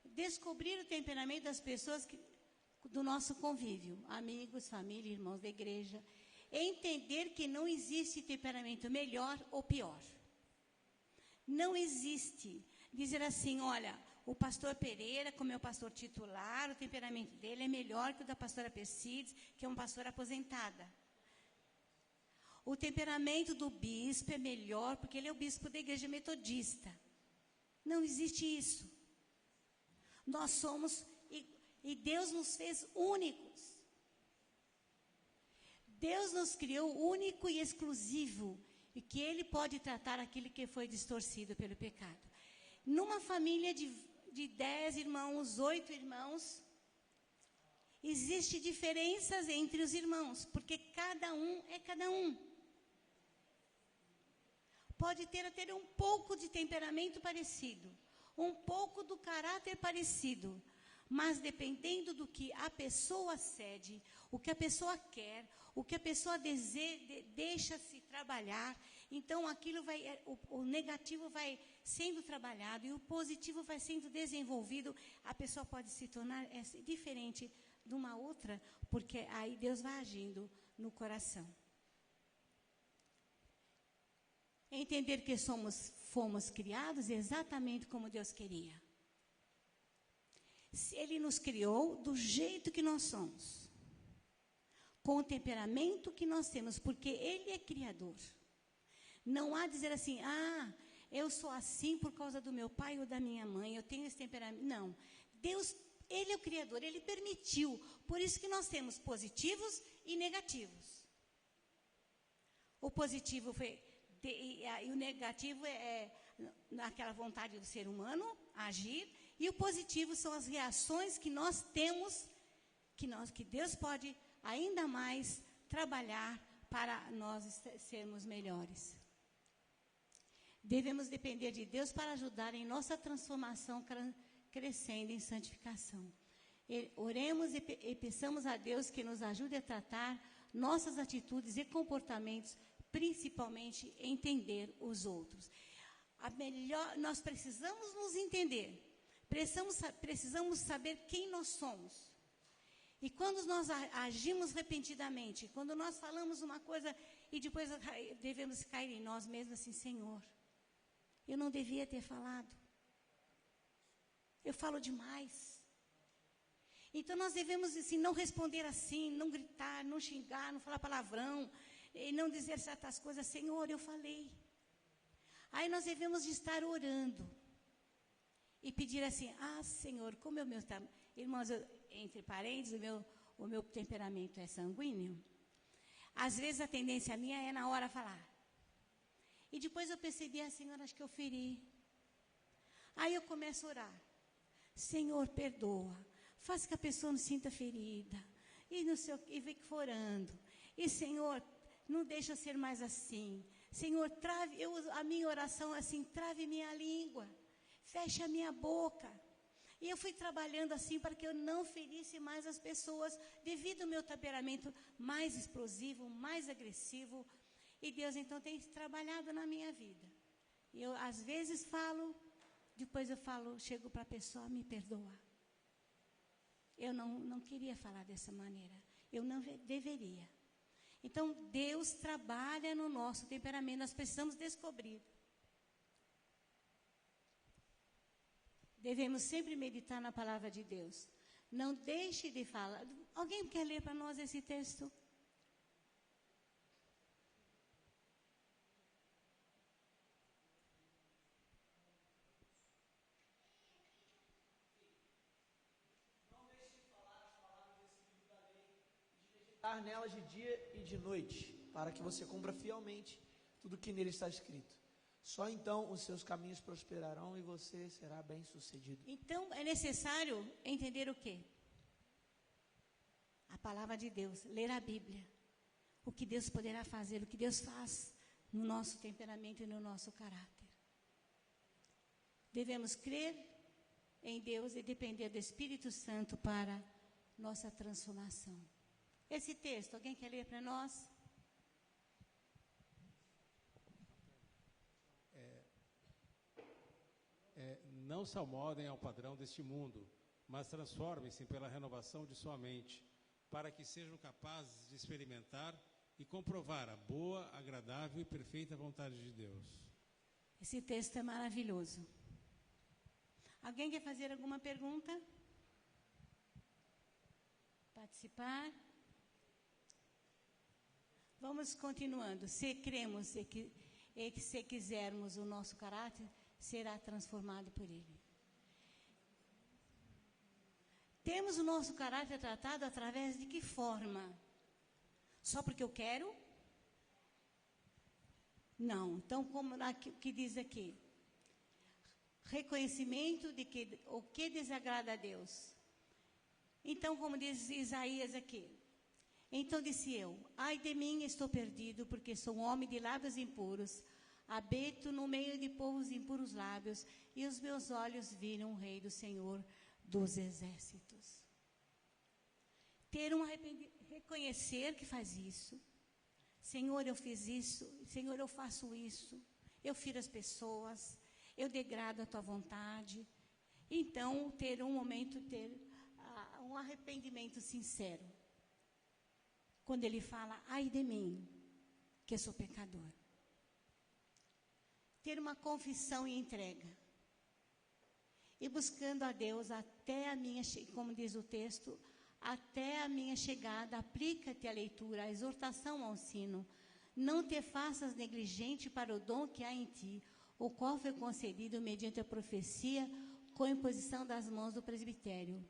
Descobrir o temperamento das pessoas do nosso convívio, amigos, família, irmãos da igreja. Entender que não existe temperamento melhor ou pior. Não existe. Dizer assim, olha, o pastor Pereira, como é o pastor titular, o temperamento dele é melhor que o da pastora Percides, que é uma pastora aposentada. O temperamento do bispo é melhor porque ele é o bispo da igreja metodista. Não existe isso. Nós somos, e Deus nos fez únicos. Deus nos criou único e exclusivo, e que Ele pode tratar aquilo que foi distorcido pelo pecado. Numa família de 10 irmãos, 8 irmãos, existem diferenças entre os irmãos, porque cada um é cada um. Pode ter até um pouco de temperamento parecido, um pouco do caráter parecido, mas dependendo do que a pessoa cede, o que a pessoa quer, o que a pessoa deixa-se trabalhar, então aquilo o negativo vai sendo trabalhado e o positivo vai sendo desenvolvido, a pessoa pode se tornar diferente de uma outra, porque aí Deus vai agindo no coração. Entender que fomos criados exatamente como Deus queria. Ele nos criou do jeito que nós somos, com o temperamento que nós temos, porque Ele é criador. Não há dizer assim, eu sou assim por causa do meu pai ou da minha mãe, eu tenho esse temperamento. Não, Deus, Ele é o criador, Ele permitiu, por isso que nós temos positivos e negativos. O positivo e o negativo é naquela vontade do ser humano agir, e o positivo são as reações que nós temos, que Deus pode ainda mais trabalhar para nós sermos melhores. Devemos depender de Deus para ajudar em nossa transformação crescendo em santificação. Oremos e peçamos a Deus que nos ajude a tratar nossas atitudes e comportamentos, principalmente entender os outros. Nós precisamos nos entender, precisamos saber quem nós somos. E quando nós agimos repentinamente, quando nós falamos uma coisa e depois devemos cair em nós mesmos assim, Senhor, eu não devia ter falado. Eu falo demais. Então nós devemos assim, não responder assim, não gritar, não xingar, não falar palavrão, e não dizer certas coisas, Senhor, eu falei. Aí nós devemos de estar orando e pedir assim, Senhor, como é o meu... Irmãos, entre parênteses, o meu temperamento é sanguíneo. Às vezes a tendência minha é na hora falar. E depois eu percebi, Senhor, acho que eu feri. Aí eu começo a orar. Senhor, perdoa. Faça que a pessoa não sinta ferida. E fique orando. E, Senhor, não deixa eu ser mais assim. Senhor, a minha oração é assim, trave minha língua. Feche a minha boca. E eu fui trabalhando assim para que eu não ferisse mais as pessoas, devido ao meu temperamento mais explosivo, mais agressivo. E Deus, então, tem trabalhado na minha vida. E eu, às vezes, falo, depois eu falo, chego para a pessoa, me perdoa. Eu não queria falar dessa maneira. Eu não deveria. Então, Deus trabalha no nosso temperamento, nós precisamos descobrir. Devemos sempre meditar na palavra de Deus. Não deixe de falar. Alguém quer ler para nós esse texto? Nelas de dia e de noite, para que você cumpra fielmente tudo que nele está escrito. Só então os seus caminhos prosperarão e você será bem-sucedido. Então, é necessário entender o quê? A palavra de Deus, ler a Bíblia. O que Deus poderá fazer, o que Deus faz no nosso temperamento e no nosso caráter. Devemos crer em Deus e depender do Espírito Santo para nossa transformação. Esse texto, alguém quer ler para nós? Não se amoldem ao padrão deste mundo, mas transformem-se pela renovação de sua mente, para que sejam capazes de experimentar e comprovar a boa, agradável e perfeita vontade de Deus. Esse texto é maravilhoso. Alguém quer fazer alguma pergunta? Participar? Vamos continuando. Se cremos e que se quisermos o nosso caráter, será transformado por Ele. Temos o nosso caráter tratado através de que forma? Só porque eu quero? Não. Então, como que diz aqui? Reconhecimento de que o que desagrada a Deus. Então, como diz Isaías aqui. Então disse eu, ai de mim, estou perdido, porque sou um homem de lábios impuros, habito no meio de povos impuros lábios, e os meus olhos viram o Rei do Senhor dos Exércitos. Reconhecer que faz isso. Senhor, eu fiz isso. Senhor, eu faço isso. Eu firo as pessoas. Eu degrado a tua vontade. Então, ter um momento, um arrependimento sincero. Quando ele fala, ai de mim, que eu sou pecador. Ter uma confissão e entrega. E buscando a Deus até a minha, como diz o texto, até a minha chegada, aplica-te a leitura, a exortação ao ensino. Não te faças negligente para o dom que há em ti, o qual foi concedido mediante a profecia, com a imposição das mãos do presbitério.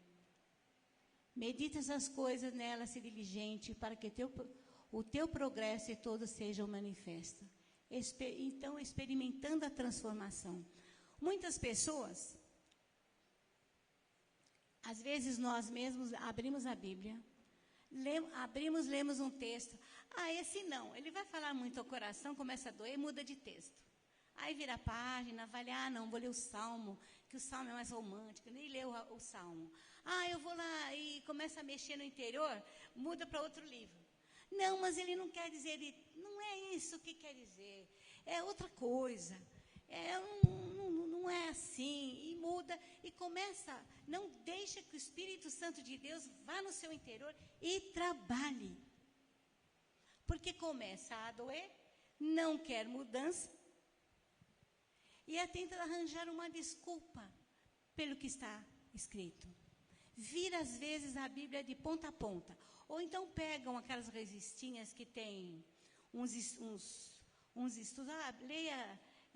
Medita essas coisas nela, se diligente, para que o teu progresso e todo sejam manifestos. Então, experimentando a transformação. Muitas pessoas, às vezes nós mesmos abrimos a Bíblia, lemos um texto. Ah, esse não, ele vai falar muito ao coração, começa a doer, muda de texto. Aí vira a página, vai ler, não, vou ler o Salmo, que o Salmo é mais romântico, nem leu o Salmo. Ah, eu vou lá e começa a mexer no interior, muda para outro livro. Não, mas ele não quer dizer, não é isso que quer dizer, é outra coisa. Não é assim, e muda, e começa, não deixa que o Espírito Santo de Deus vá no seu interior e trabalhe. Porque começa a doer, não quer mudança, e tenta arranjar uma desculpa pelo que está escrito. Vira, às vezes, a Bíblia de ponta a ponta. Ou então pegam aquelas revistinhas que tem uns estudos.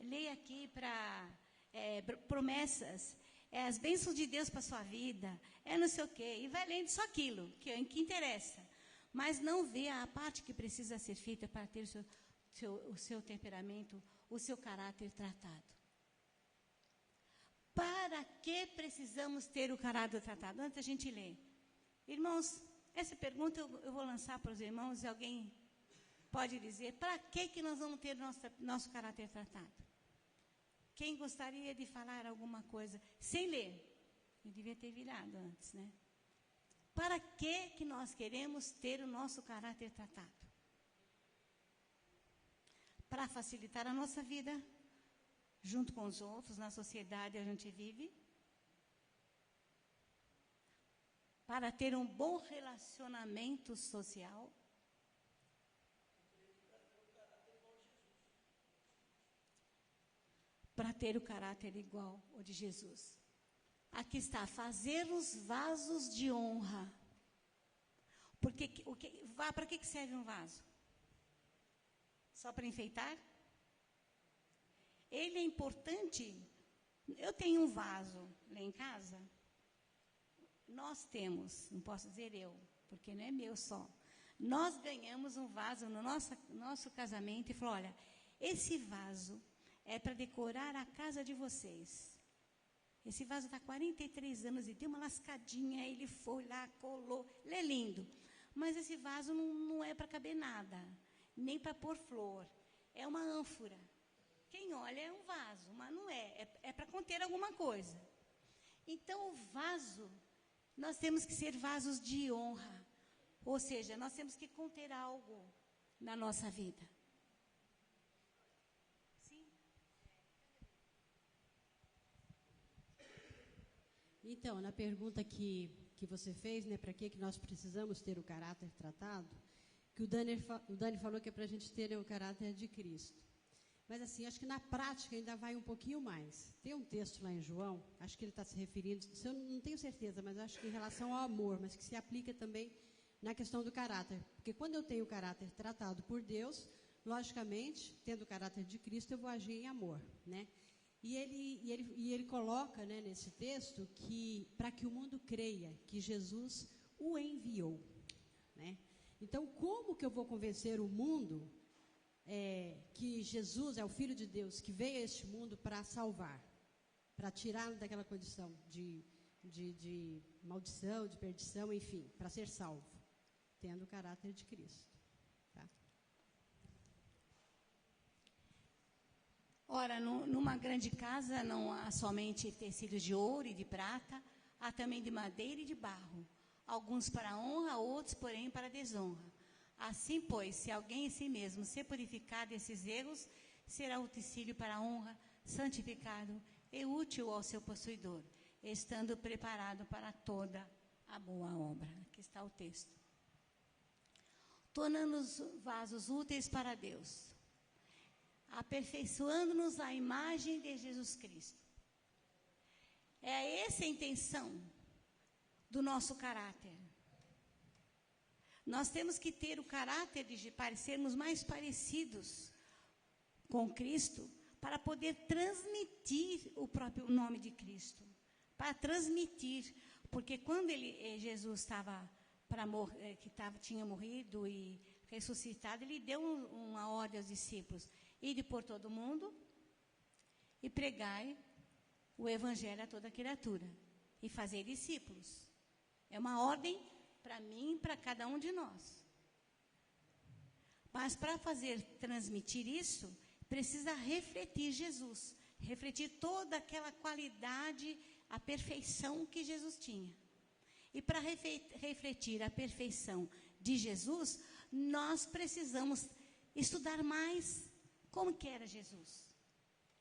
Leia aqui para promessas, as bênçãos de Deus para a sua vida, não sei o quê. E vai lendo só aquilo que interessa. Mas não vê a parte que precisa ser feita para ter o seu temperamento, o seu caráter tratado. Para que precisamos ter o caráter tratado? Antes a gente ler. Irmãos, essa pergunta eu vou lançar para os irmãos, e alguém pode dizer, para que nós vamos ter nosso caráter tratado? Quem gostaria de falar alguma coisa sem ler? Eu devia ter virado antes, né? Para que nós queremos ter o nosso caráter tratado? Para facilitar a nossa vida, junto com os outros, na sociedade a gente vive. para ter um bom relacionamento social. Para ter o caráter igual ao de Jesus. Aqui está, fazer os vasos de honra. Porque para que serve um vaso? Só para enfeitar? Ele é importante. Eu tenho um vaso lá em casa. Nós temos, não posso dizer eu, porque não é meu só. Nós ganhamos um vaso no nosso casamento e falou, olha, esse vaso é para decorar a casa de vocês. Esse vaso está há 43 anos e deu uma lascadinha, ele foi lá, colou, ele é lindo. Mas esse vaso não é para caber nada, nem para pôr flor. É uma ânfora. Quem olha é um vaso, mas não é. É para conter alguma coisa. Então, o vaso, nós temos que ser vasos de honra. Ou seja, nós temos que conter algo na nossa vida. Sim? Então, na pergunta que você fez, né, para que nós precisamos ter o caráter tratado, que o Dani falou que é para a gente ter o caráter de Cristo. Mas assim, acho que na prática ainda vai um pouquinho mais. Tem um texto lá em João, acho que ele está se referindo, eu não tenho certeza, mas acho que em relação ao amor, mas que se aplica também na questão do caráter. Porque quando eu tenho o caráter tratado por Deus, logicamente, tendo o caráter de Cristo, eu vou agir em amor, né? E ele coloca, né, nesse texto que para que o mundo creia que Jesus o enviou, né? Então, como que eu vou convencer o mundo que Jesus é o Filho de Deus, que veio a este mundo para salvar, para tirá-lo daquela condição de maldição, de perdição, enfim, para ser salvo, tendo o caráter de Cristo. Tá? Ora, numa grande casa não há somente tecidos de ouro e de prata, há também de madeira e de barro, alguns para honra, outros, porém, para desonra. Assim, pois, se alguém em si mesmo se purificar desses erros, será utensílio para a honra, santificado e útil ao seu possuidor, estando preparado para toda a boa obra. Aqui está o texto. Tornando-nos vasos úteis para Deus, aperfeiçoando-nos à imagem de Jesus Cristo. É essa a intenção do nosso caráter. Nós temos que ter o caráter de parecermos mais parecidos com Cristo para poder transmitir o próprio nome de Cristo. Para transmitir, porque quando Jesus estava tinha morrido e ressuscitado, ele deu uma ordem aos discípulos: ide por todo o mundo e pregai o evangelho a toda criatura e fazer discípulos. É uma ordem para mim e para cada um de nós. Mas para transmitir isso, precisa refletir Jesus, refletir toda aquela qualidade, a perfeição que Jesus tinha. E para refletir a perfeição de Jesus, nós precisamos estudar mais como que era Jesus.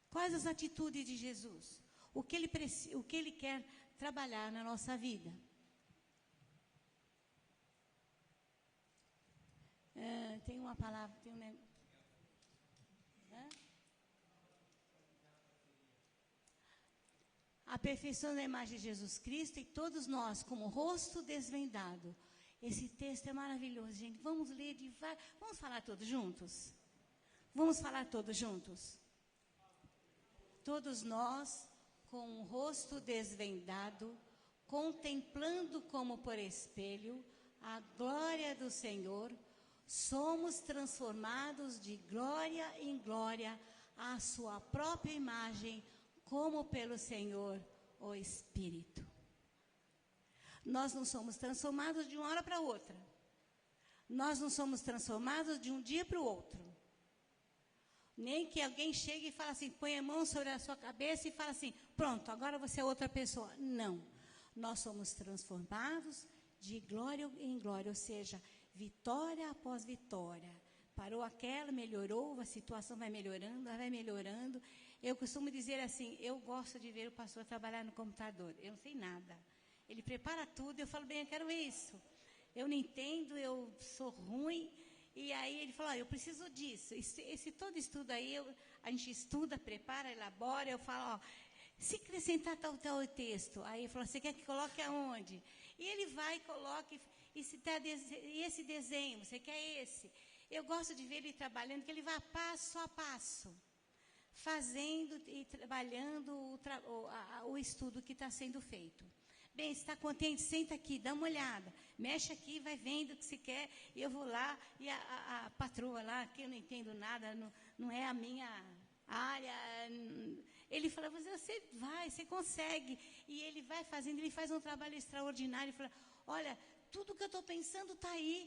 Quais as atitudes de Jesus? O que ele quer trabalhar na nossa vida. Tem uma palavra, tem um negócio. A perfeição da imagem de Jesus Cristo e todos nós, como rosto desvendado. Esse texto é maravilhoso, gente. Vamos ler devagar. Vamos falar todos juntos? Vamos falar todos juntos? Todos nós, com o rosto desvendado, contemplando como por espelho a glória do Senhor, somos transformados de glória em glória à sua própria imagem, como pelo Senhor, o Espírito. Nós não somos transformados de uma hora para outra. Nós não somos transformados de um dia para o outro. Nem que alguém chegue e fale assim, põe a mão sobre a sua cabeça e fala assim, pronto, agora você é outra pessoa. Não. Nós somos transformados de glória em glória, ou seja, vitória após vitória. Parou aquela, melhorou, a situação vai melhorando, ela vai melhorando. Eu costumo dizer assim, eu gosto de ver o pastor trabalhar no computador. Eu não sei nada. Ele prepara tudo, eu falo, bem, eu quero isso. Eu não entendo, eu sou ruim. E aí ele falou, eu preciso disso. Esse todo estudo aí, a gente estuda, prepara, elabora, eu falo, ó, se acrescentar tal texto, aí ele falou, você quer que coloque aonde? E ele vai e coloca, e esse desenho, você quer esse? Eu gosto de ver ele trabalhando, que ele vai passo a passo, fazendo e trabalhando o estudo que está sendo feito. Bem, se está contente, senta aqui, dá uma olhada, mexe aqui, vai vendo o que se quer, e eu vou lá, e a patroa lá, que eu não entendo nada, não é a minha área, ele fala, você vai, você consegue, e ele vai fazendo, ele faz um trabalho extraordinário, ele fala, olha, tudo que eu estou pensando está aí.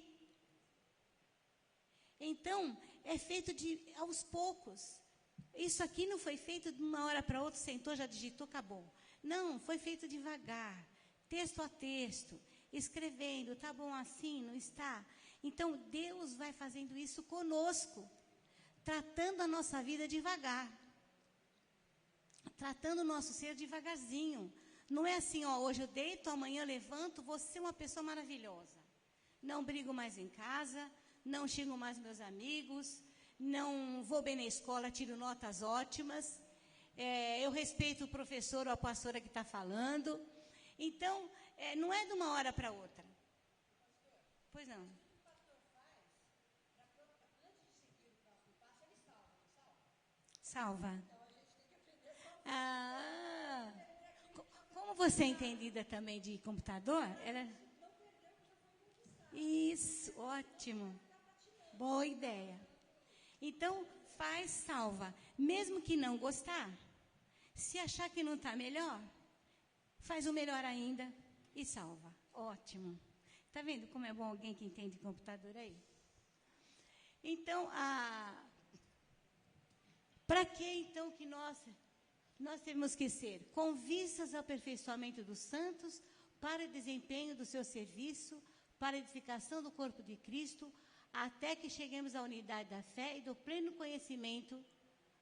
Então, é feito aos poucos. Isso aqui não foi feito de uma hora para outra, sentou, já digitou, acabou. Não, foi feito devagar, texto a texto, escrevendo, está bom assim, não está? Então, Deus vai fazendo isso conosco, tratando a nossa vida devagar, tratando o nosso ser devagarzinho. Não é assim, ó, hoje eu deito, amanhã eu levanto, vou ser uma pessoa maravilhosa. Não brigo mais em casa, não xingo mais meus amigos, não vou bem na escola, tiro notas ótimas, eu respeito o professor ou a pastora que está falando. Então, não é de uma hora para outra. Pois não. Salva. Como você é entendida também de computador, isso, ótimo. Boa ideia. Então, faz, salva. Mesmo que não gostar, se achar que não está melhor, faz o melhor ainda e salva. Ótimo. Está vendo como é bom alguém que entende computador aí? Então, para que então que nós temos que ser? Com vistas ao aperfeiçoamento dos santos, para o desempenho do seu serviço, para a edificação do corpo de Cristo, até que cheguemos à unidade da fé e do pleno conhecimento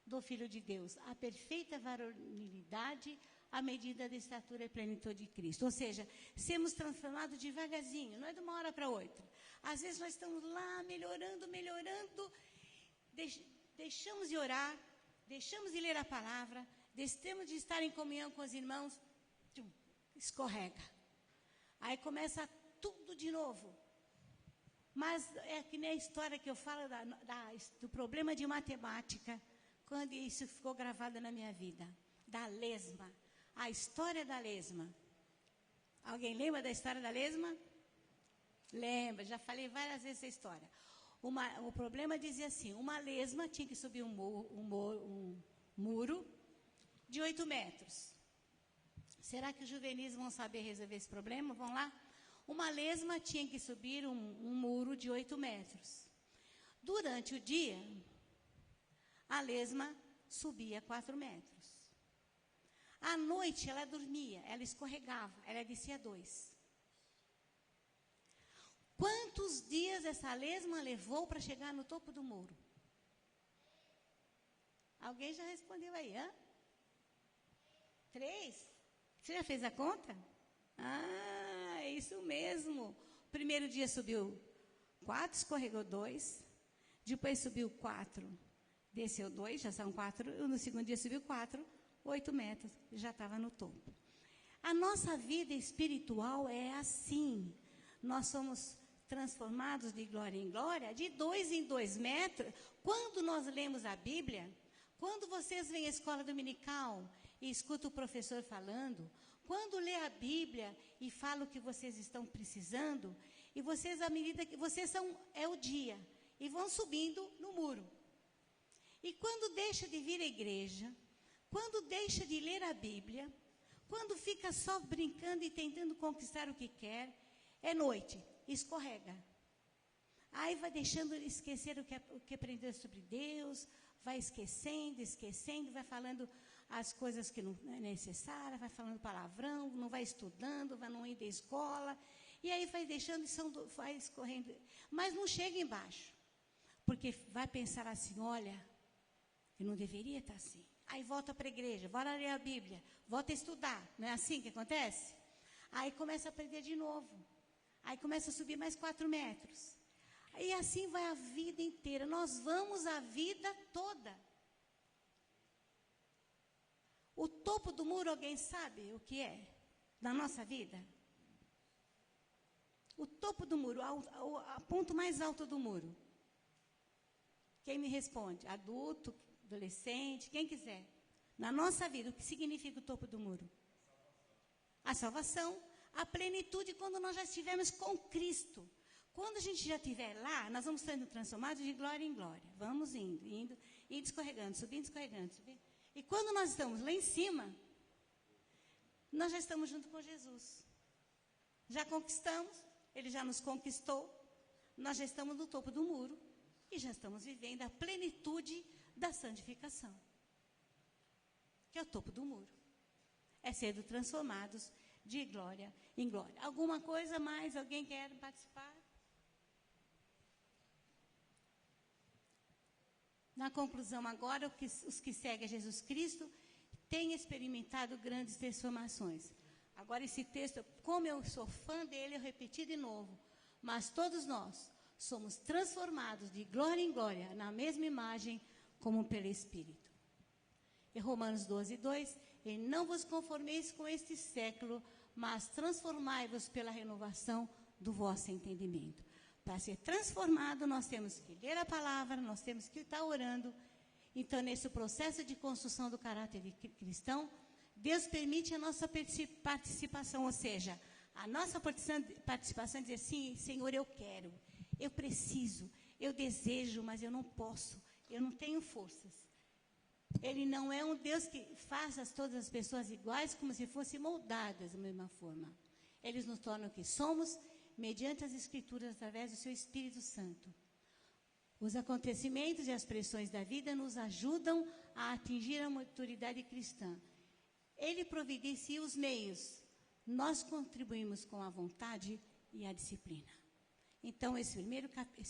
do Filho de Deus, a perfeita varonilidade, à medida da estatura e plenitude de Cristo. Ou seja, sermos transformados devagarzinho, não é de uma hora para outra. Às vezes nós estamos lá melhorando, deixamos de orar, deixamos de ler a palavra, deixamos de estar em comunhão com os irmãos, escorrega. Aí começa tudo de novo. Mas é que nem a história que eu falo do problema de matemática, quando isso ficou gravado na minha vida, da lesma, a história da lesma. Alguém lembra da história da lesma? Lembra, já falei várias vezes essa história. O problema dizia assim, uma lesma tinha que subir um muro de 8 metros. Será que os juvenis vão saber resolver esse problema? Vão lá? Uma lesma tinha que subir um muro de 8 metros. Durante o dia, a lesma subia 4 metros. À noite, ela dormia, ela escorregava, ela descia 2. Quantos dias essa lesma levou para chegar no topo do muro? Alguém já respondeu aí, hã? 3? Você já fez a conta? É isso mesmo. Primeiro dia subiu 4, escorregou 2. Depois subiu 4, desceu 2, já são 4. No segundo dia subiu 4, 8 metros, já estava no topo. A nossa vida espiritual é assim. Nós somos transformados de glória em glória, de 2 em 2 metros. Quando nós lemos a Bíblia, quando vocês vêm à escola dominical e escutam o professor falando, quando lê a Bíblia e fala o que vocês estão precisando, e vocês, à medida que vocês é o dia, e vão subindo no muro. E quando deixa de vir à igreja, quando deixa de ler a Bíblia, quando fica só brincando e tentando conquistar o que quer, é noite, escorrega. Aí vai deixando esquecer o que aprendeu sobre Deus, vai esquecendo, vai falando as coisas que não é necessária, vai falando palavrão, não vai estudando, vai não ir da escola, e aí vai deixando, vai escorrendo, mas não chega embaixo, porque vai pensar assim, olha, eu não deveria estar assim. Aí volta para a igreja, volta a ler a Bíblia, volta a estudar, não é assim que acontece? Aí começa a perder de novo. Aí começa a subir mais 4 metros. E assim vai a vida inteira. Nós vamos a vida toda. O topo do muro, alguém sabe o que é? Na nossa vida? O topo do muro, o ponto mais alto do muro. Quem me responde? Adulto, adolescente, quem quiser. Na nossa vida, o que significa o topo do muro? A salvação, a plenitude quando nós já estivermos com Cristo. Quando a gente já estiver lá, nós vamos sendo transformados de glória em glória. Vamos indo, escorregando, subindo, escorregando, subindo. E quando nós estamos lá em cima, nós já estamos junto com Jesus. Já conquistamos, Ele já nos conquistou, nós já estamos no topo do muro e já estamos vivendo a plenitude da santificação, que é o topo do muro. É sendo transformados de glória em glória. Alguma coisa mais? Alguém quer participar? Na conclusão agora, os que seguem a Jesus Cristo têm experimentado grandes transformações. Agora esse texto, como eu sou fã dele, eu repeti de novo. Mas todos nós somos transformados de glória em glória, na mesma imagem, como pelo Espírito. E Romanos 12, 2, e não vos conformeis com este século, mas transformai-vos pela renovação do vosso entendimento. Para ser transformado, nós temos que ler a palavra, nós temos que estar orando. Então, nesse processo de construção do caráter cristão, Deus permite a nossa participação, ou seja, a nossa participação é dizer, sim, Senhor, eu quero, eu preciso, eu desejo, mas eu não posso, eu não tenho forças. Ele não é um Deus que faça todas as pessoas iguais, como se fossem moldadas da mesma forma. Ele nos torna o que somos, mediante as Escrituras, através do seu Espírito Santo. Os acontecimentos e as pressões da vida nos ajudam a atingir a maturidade cristã. Ele providencia os meios. Nós contribuímos com a vontade e a disciplina. Então, esse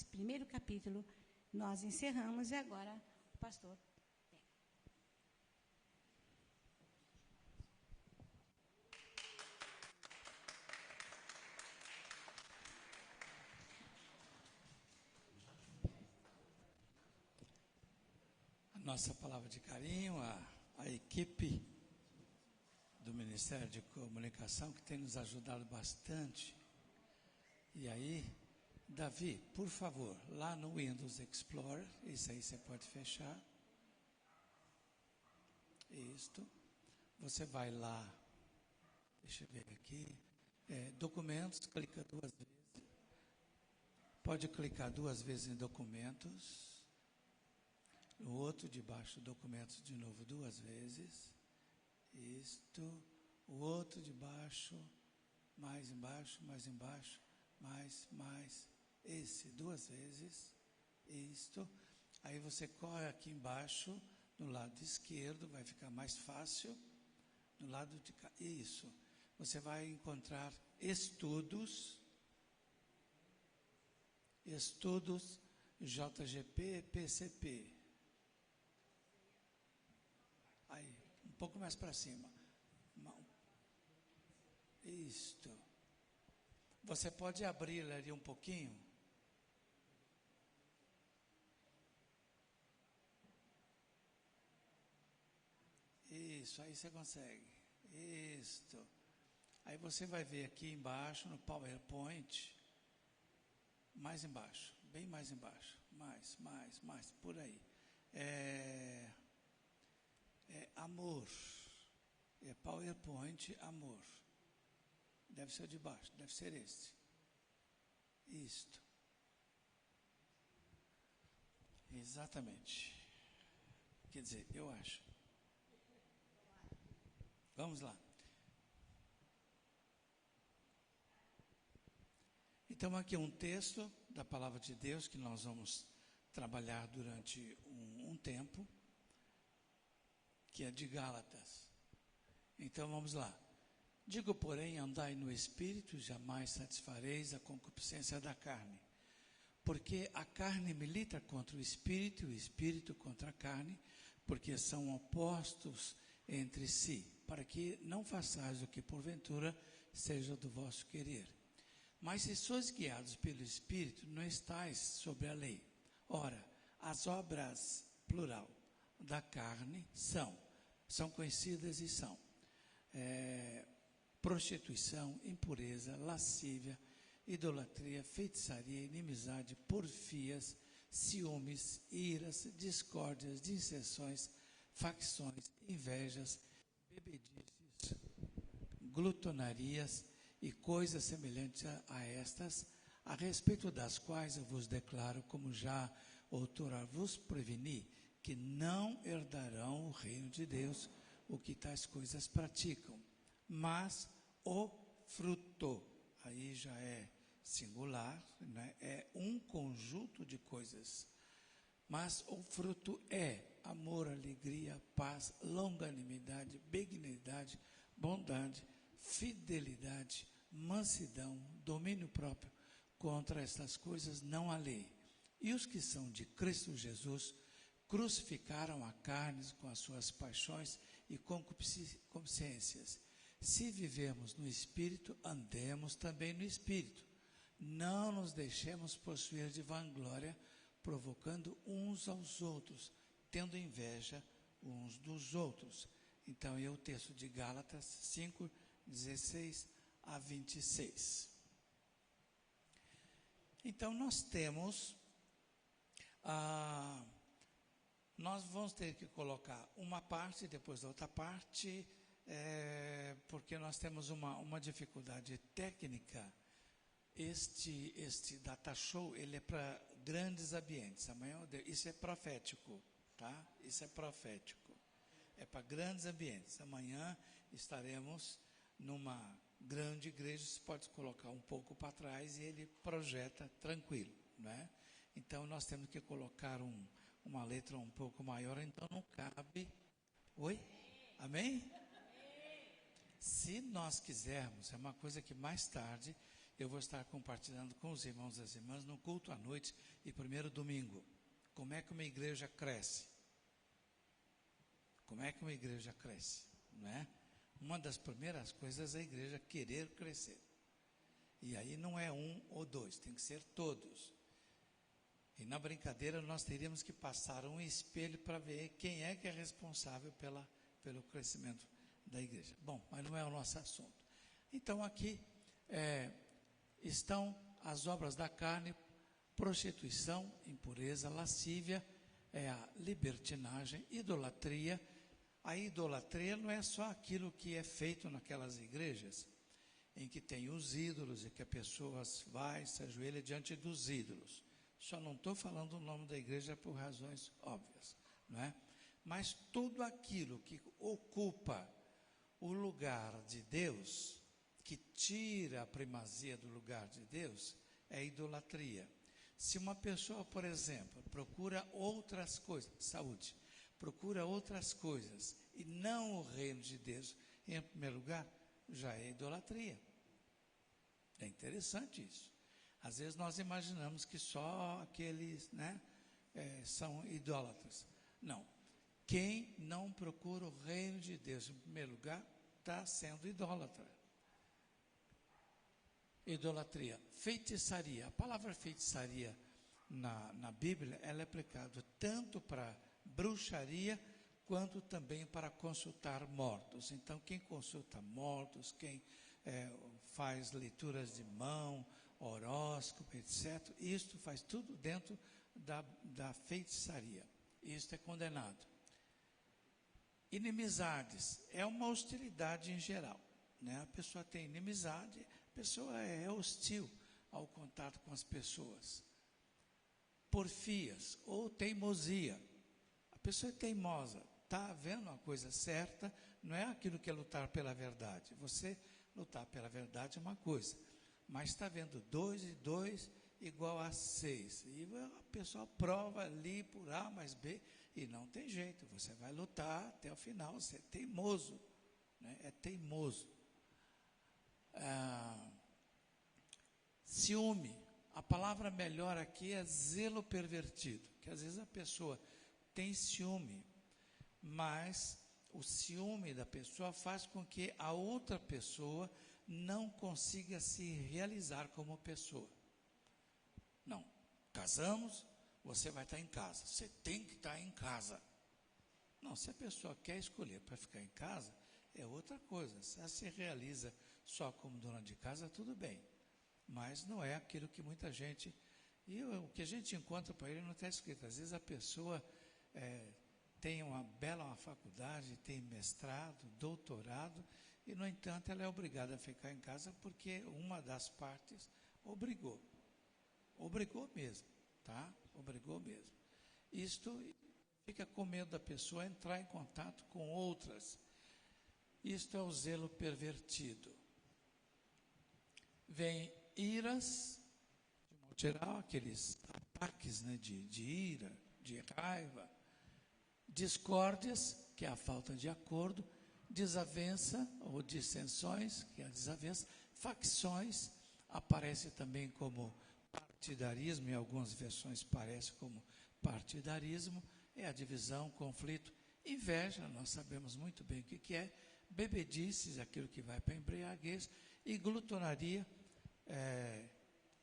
primeiro capítulo nós encerramos e agora o pastor. Nossa palavra de carinho, a equipe do Ministério de Comunicação, que tem nos ajudado bastante. E aí, Davi, por favor, lá no Windows Explorer, isso aí você pode fechar. Isto. Você vai lá, deixa eu ver aqui, documentos, clica 2 vezes. Pode clicar 2 vezes em documentos. No outro de baixo, documentos de novo 2 vezes. Isto. O outro de baixo, mais embaixo, mais. Esse 2 vezes. Isto. Aí você corre aqui embaixo, no lado esquerdo, vai ficar mais fácil. No lado de cá. Isso. Você vai encontrar estudos. Estudos JGP, PCP. Aí, um pouco mais para cima. Isto. Você pode abrir ali um pouquinho? Isso, aí você consegue. Isto. Aí você vai ver aqui embaixo, no PowerPoint, mais embaixo, bem mais embaixo. Mais, por aí. Amor. PowerPoint, amor. Deve ser o de baixo, deve ser este. Isto. Exatamente. Quer dizer, eu acho. Vamos lá. Então, aqui um texto da Palavra de Deus que nós vamos trabalhar durante um tempo, que é de Gálatas. Então, vamos lá. Digo, porém, andai no Espírito, jamais satisfareis a concupiscência da carne. Porque a carne milita contra o Espírito, e o Espírito contra a carne, porque são opostos entre si, para que não façais o que porventura seja do vosso querer. Mas se sois guiados pelo Espírito, não estáis sobre a lei. Ora, as obras, plural, da carne são conhecidas e são prostituição, impureza, lascívia, idolatria, feitiçaria, inimizade, porfias, ciúmes, iras, discórdias, dissensões, facções, invejas, bebedices, glutonarias e coisas semelhantes a estas, a respeito das quais eu vos declaro, como já outrora vos preveni, que não herdarão o reino de Deus o que tais coisas praticam, mas o fruto, aí já é singular, né? É um conjunto de coisas, mas o fruto é amor, alegria, paz, longanimidade, benignidade, bondade, fidelidade, mansidão, domínio próprio. Contra estas coisas não há lei. E os que são de Cristo Jesus crucificaram a carne com as suas paixões e concupiscências. Se vivemos no Espírito, andemos também no Espírito. Não nos deixemos possuir de vanglória, provocando uns aos outros, tendo inveja uns dos outros. Então, é o texto de Gálatas 5, 16 a 26. Então, nós temos, nós vamos ter que colocar uma parte, depois da outra parte, porque nós temos uma dificuldade técnica. Este data show, ele é para grandes ambientes. Amanhã, isso é profético, tá? Isso é profético. É para grandes ambientes. Amanhã estaremos numa grande igreja, você pode colocar um pouco para trás e ele projeta tranquilo, né? Então, nós temos que colocar uma letra um pouco maior, então não cabe. Oi? Amém? Se nós quisermos, é uma coisa que mais tarde eu vou estar compartilhando com os irmãos e as irmãs no culto à noite e primeiro domingo. Como é que uma igreja cresce? Como é que uma igreja cresce? Não é? Uma das primeiras coisas é a igreja querer crescer. E aí não é um ou dois, tem que ser todos. E na brincadeira nós teríamos que passar um espelho para ver quem é que é responsável pelo crescimento da igreja. Bom, mas não é o nosso assunto. Então aqui estão as obras da carne: prostituição, impureza, lascívia, a libertinagem, idolatria. A idolatria não é só aquilo que é feito naquelas igrejas em que tem os ídolos e que a pessoa vai, se ajoelha diante dos ídolos. Só não estou falando o nome da igreja por razões óbvias, não é? Mas tudo aquilo que ocupa o lugar de Deus, que tira a primazia do lugar de Deus, é idolatria. Se uma pessoa, por exemplo, procura outras coisas, saúde, procura outras coisas e não o reino de Deus, em primeiro lugar, já é idolatria. É interessante isso. Às vezes nós imaginamos que só aqueles, são idólatras. Não. Quem não procura o reino de Deus em primeiro lugar, está sendo idólatra. Idolatria. Feitiçaria. A palavra feitiçaria na Bíblia, ela é aplicada tanto para bruxaria, quanto também para consultar mortos. Então, quem consulta mortos, quem faz leituras de mão, horóscopo, etc., isto faz tudo dentro da feitiçaria. Isto é condenado. Inimizades é uma hostilidade em geral, né? A pessoa tem inimizade, a pessoa é hostil ao contato com as pessoas. Porfias ou teimosia. A pessoa é teimosa, está vendo a coisa certa, não é aquilo que é lutar pela verdade. Você lutar pela verdade é uma coisa, mas está vendo 2 e 2 igual a 6. E a pessoa prova ali por A mais B e não tem jeito. Você vai lutar até o final, você é teimoso, né? É teimoso. Ciúme. A palavra melhor aqui é zelo pervertido, que às vezes a pessoa tem ciúme, mas o ciúme da pessoa faz com que a outra pessoa não consiga se realizar como pessoa. Não, casamos, você vai estar em casa, você tem que estar em casa. Não, se a pessoa quer escolher para ficar em casa, é outra coisa. Se ela se realiza só como dona de casa, tudo bem. Mas não é aquilo que muita gente... E o que a gente encontra para ele não está escrito. Às vezes a pessoa tem uma bela faculdade, tem mestrado, doutorado, e, no entanto, ela é obrigada a ficar em casa porque uma das partes obrigou. Obrigou mesmo, tá? Obrigou mesmo. Isto fica com medo da pessoa entrar em contato com outras. Isto é o zelo pervertido. Vem iras, de modo geral, aqueles ataques, né, de ira, de raiva, discórdias, que é a falta de acordo, desavença ou dissensões, que é a desavença, facções, aparece também como partidarismo, em algumas versões parece como partidarismo, é a divisão, conflito, inveja, nós sabemos muito bem o que é, bebedices, aquilo que vai para a embriaguez, e glutonaria,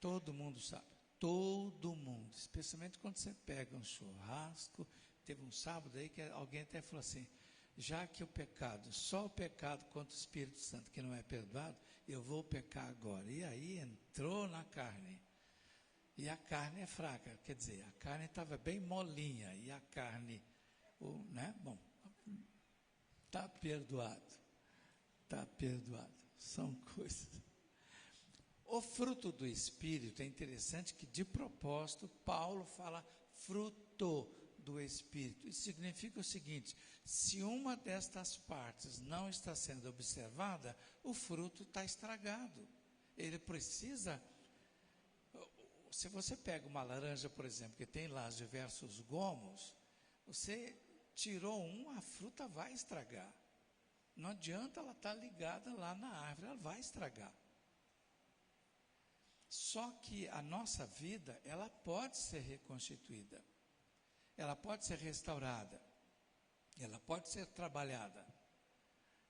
todo mundo sabe, todo mundo, especialmente quando você pega um churrasco. Teve um sábado aí que alguém até falou assim, já que o pecado, só o pecado contra o Espírito Santo que não é perdoado, eu vou pecar agora. E aí entrou na carne. E a carne é fraca, quer dizer, a carne estava bem molinha, e a carne, né? Bom, está perdoado, são coisas. O fruto do Espírito, é interessante que de propósito, Paulo fala fruto do Espírito. Isso significa o seguinte, se uma destas partes não está sendo observada, o fruto está estragado. Ele precisa... Se você pega uma laranja, por exemplo, que tem lá os diversos gomos, você tirou um, a fruta vai estragar. Não adianta ela estar ligada lá na árvore, ela vai estragar. Só que a nossa vida, ela pode ser reconstituída. Ela pode ser restaurada. Ela pode ser trabalhada.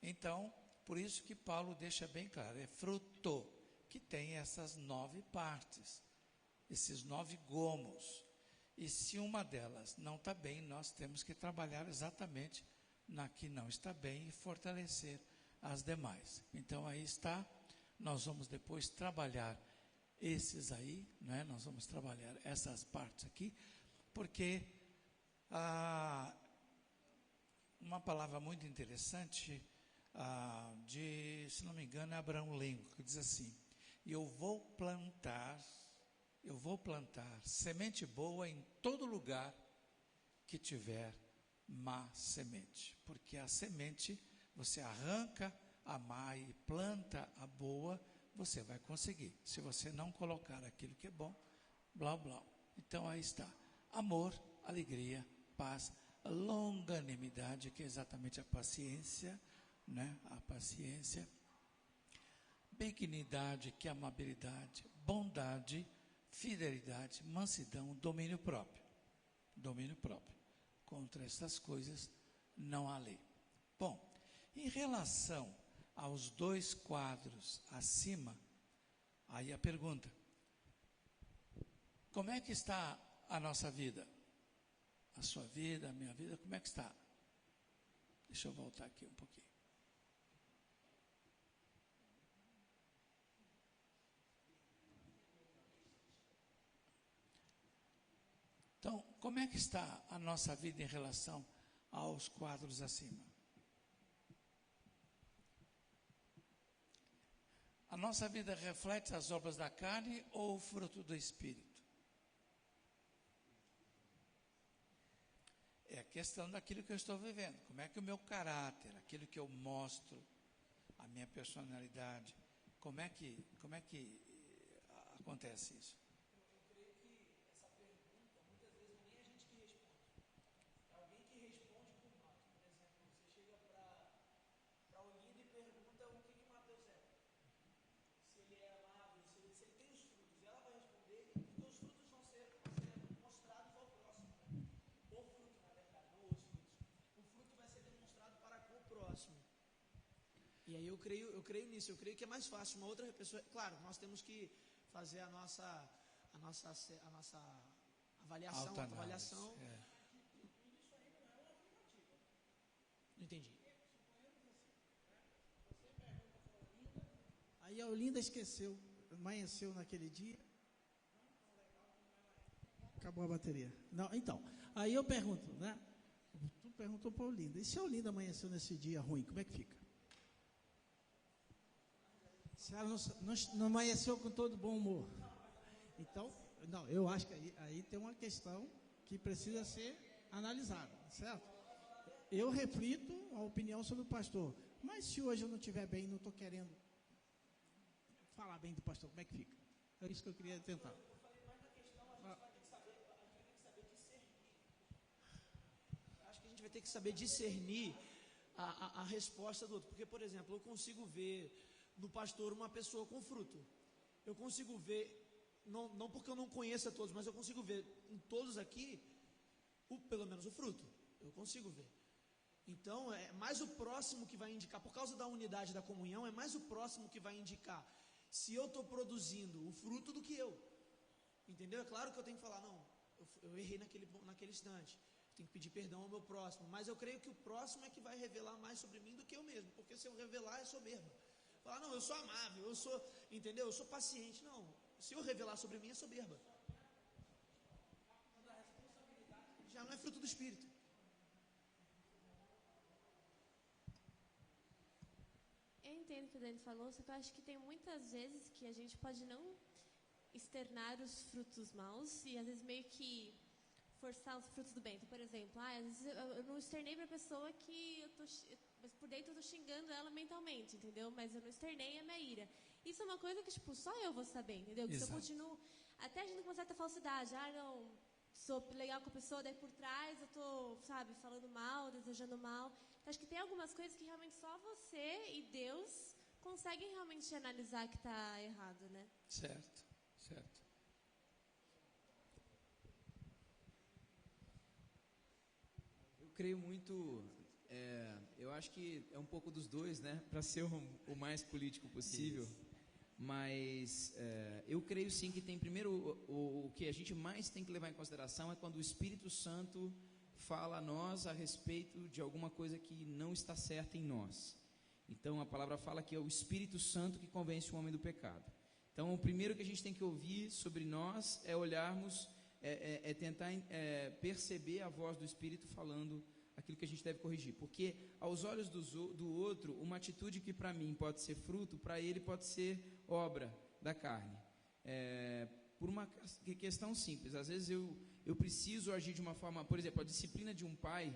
Então, por isso que Paulo deixa bem claro, é fruto, que tem essas 9 partes. Esses 9 gomos. E se uma delas não está bem, nós temos que trabalhar exatamente na que não está bem e fortalecer as demais. Então aí está, nós vamos depois trabalhar esses aí, né? Nós vamos trabalhar essas partes aqui, porque uma palavra muito interessante, se não me engano, é Abraão Lincoln, que diz assim, eu vou plantar semente boa em todo lugar que tiver má semente. Porque a semente, você arranca a má e planta a boa, você vai conseguir. Se você não colocar aquilo que é bom, blá, blá. Então aí está. Amor, alegria, paz, longanimidade, que é exatamente a paciência, né? A paciência. Benignidade, que é amabilidade, bondade, fidelidade, mansidão, domínio próprio. Domínio próprio. Contra essas coisas não há lei. Bom, em relação aos 2 quadros acima, aí a pergunta, como é que está a nossa vida? A sua vida, a minha vida, como é que está? Deixa eu voltar aqui um pouquinho. Então, como é que está a nossa vida em relação aos quadros acima? A nossa vida reflete as obras da carne ou o fruto do Espírito? É a questão daquilo que eu estou vivendo. Como é que o meu caráter, aquilo que eu mostro, a minha personalidade, como é que acontece isso? E aí eu creio nisso, eu creio que é mais fácil uma outra pessoa. Claro, nós temos que fazer a nossa avaliação. Não entendi. Aí a Olinda esqueceu, amanheceu naquele dia. Acabou a bateria. Não, então, aí eu pergunto, né? Tu perguntou para a Olinda, e se a Olinda amanheceu nesse dia ruim, como é que fica? Se ela não amanheceu com todo bom humor. Então, não, eu acho que aí tem uma questão que precisa ser analisada, certo? Eu reflito a opinião sobre o pastor, mas se hoje eu não estiver bem, não estou querendo falar bem do pastor, como é que fica? É isso que eu queria tentar. Acho que a gente vai ter que saber discernir a resposta do outro. Porque, por exemplo, eu consigo ver no pastor uma pessoa com fruto. Eu consigo ver, não porque eu não conheça todos, mas eu consigo ver em todos aqui, pelo menos o fruto. Eu consigo ver. Então, é mais o próximo que vai indicar, por causa da unidade da comunhão, é mais o próximo que vai indicar se eu estou produzindo o fruto do que eu. Entendeu? É claro que eu tenho que falar, não, eu errei naquele instante. Tenho que pedir perdão ao meu próximo. Mas eu creio que o próximo é que vai revelar mais sobre mim do que eu mesmo. Porque se eu revelar, é soberba. Falar, não, eu sou amável, eu sou, entendeu? Eu sou paciente. Não, se eu revelar sobre mim, é soberba. Já não é fruto do Espírito. Eu entendo o que o Dani falou, só que eu acho que tem muitas vezes que a gente pode não externar os frutos maus e às vezes meio que forçar os frutos do bem. Então, por exemplo, às vezes eu não externei para a pessoa que mas por dentro eu estou xingando ela mentalmente, entendeu? Mas eu não externei a minha ira. Isso é uma coisa que, tipo, só eu vou saber, entendeu? Que se eu continuo até agindo com uma certa falsidade, não, sou legal com a pessoa, daí por trás eu estou, sabe, falando mal, desejando mal. Então, acho que tem algumas coisas que realmente só você e Deus conseguem realmente analisar que está errado, né? Certo. Eu creio muito, eu acho que é um pouco dos dois, né? Para ser o mais político possível. Mas eu creio sim que tem primeiro o que a gente mais tem que levar em consideração é quando o Espírito Santo fala a nós a respeito de alguma coisa que não está certa em nós. Então a palavra fala que é o Espírito Santo que convence o homem do pecado. Então o primeiro que a gente tem que ouvir sobre nós é olharmos, tentar perceber a voz do Espírito falando aquilo que a gente deve corrigir. Porque aos olhos do outro, uma atitude que para mim pode ser fruto, para ele pode ser obra da carne. Por uma questão simples, às vezes eu preciso agir de uma forma, por exemplo, a disciplina de um pai,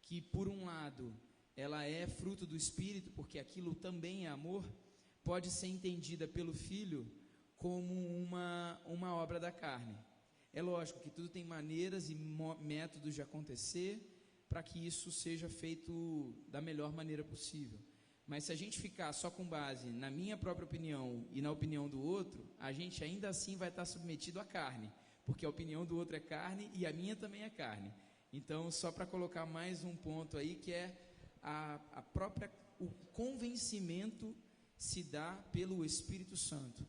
que por um lado ela é fruto do Espírito, porque aquilo também é amor, pode ser entendida pelo filho como uma obra da carne. É lógico que tudo tem maneiras e métodos de acontecer para que isso seja feito da melhor maneira possível. Mas se a gente ficar só com base na minha própria opinião e na opinião do outro, a gente ainda assim vai estar submetido à carne, porque a opinião do outro é carne e a minha também é carne. Então, só para colocar mais um ponto aí, que é o convencimento se dá pelo Espírito Santo.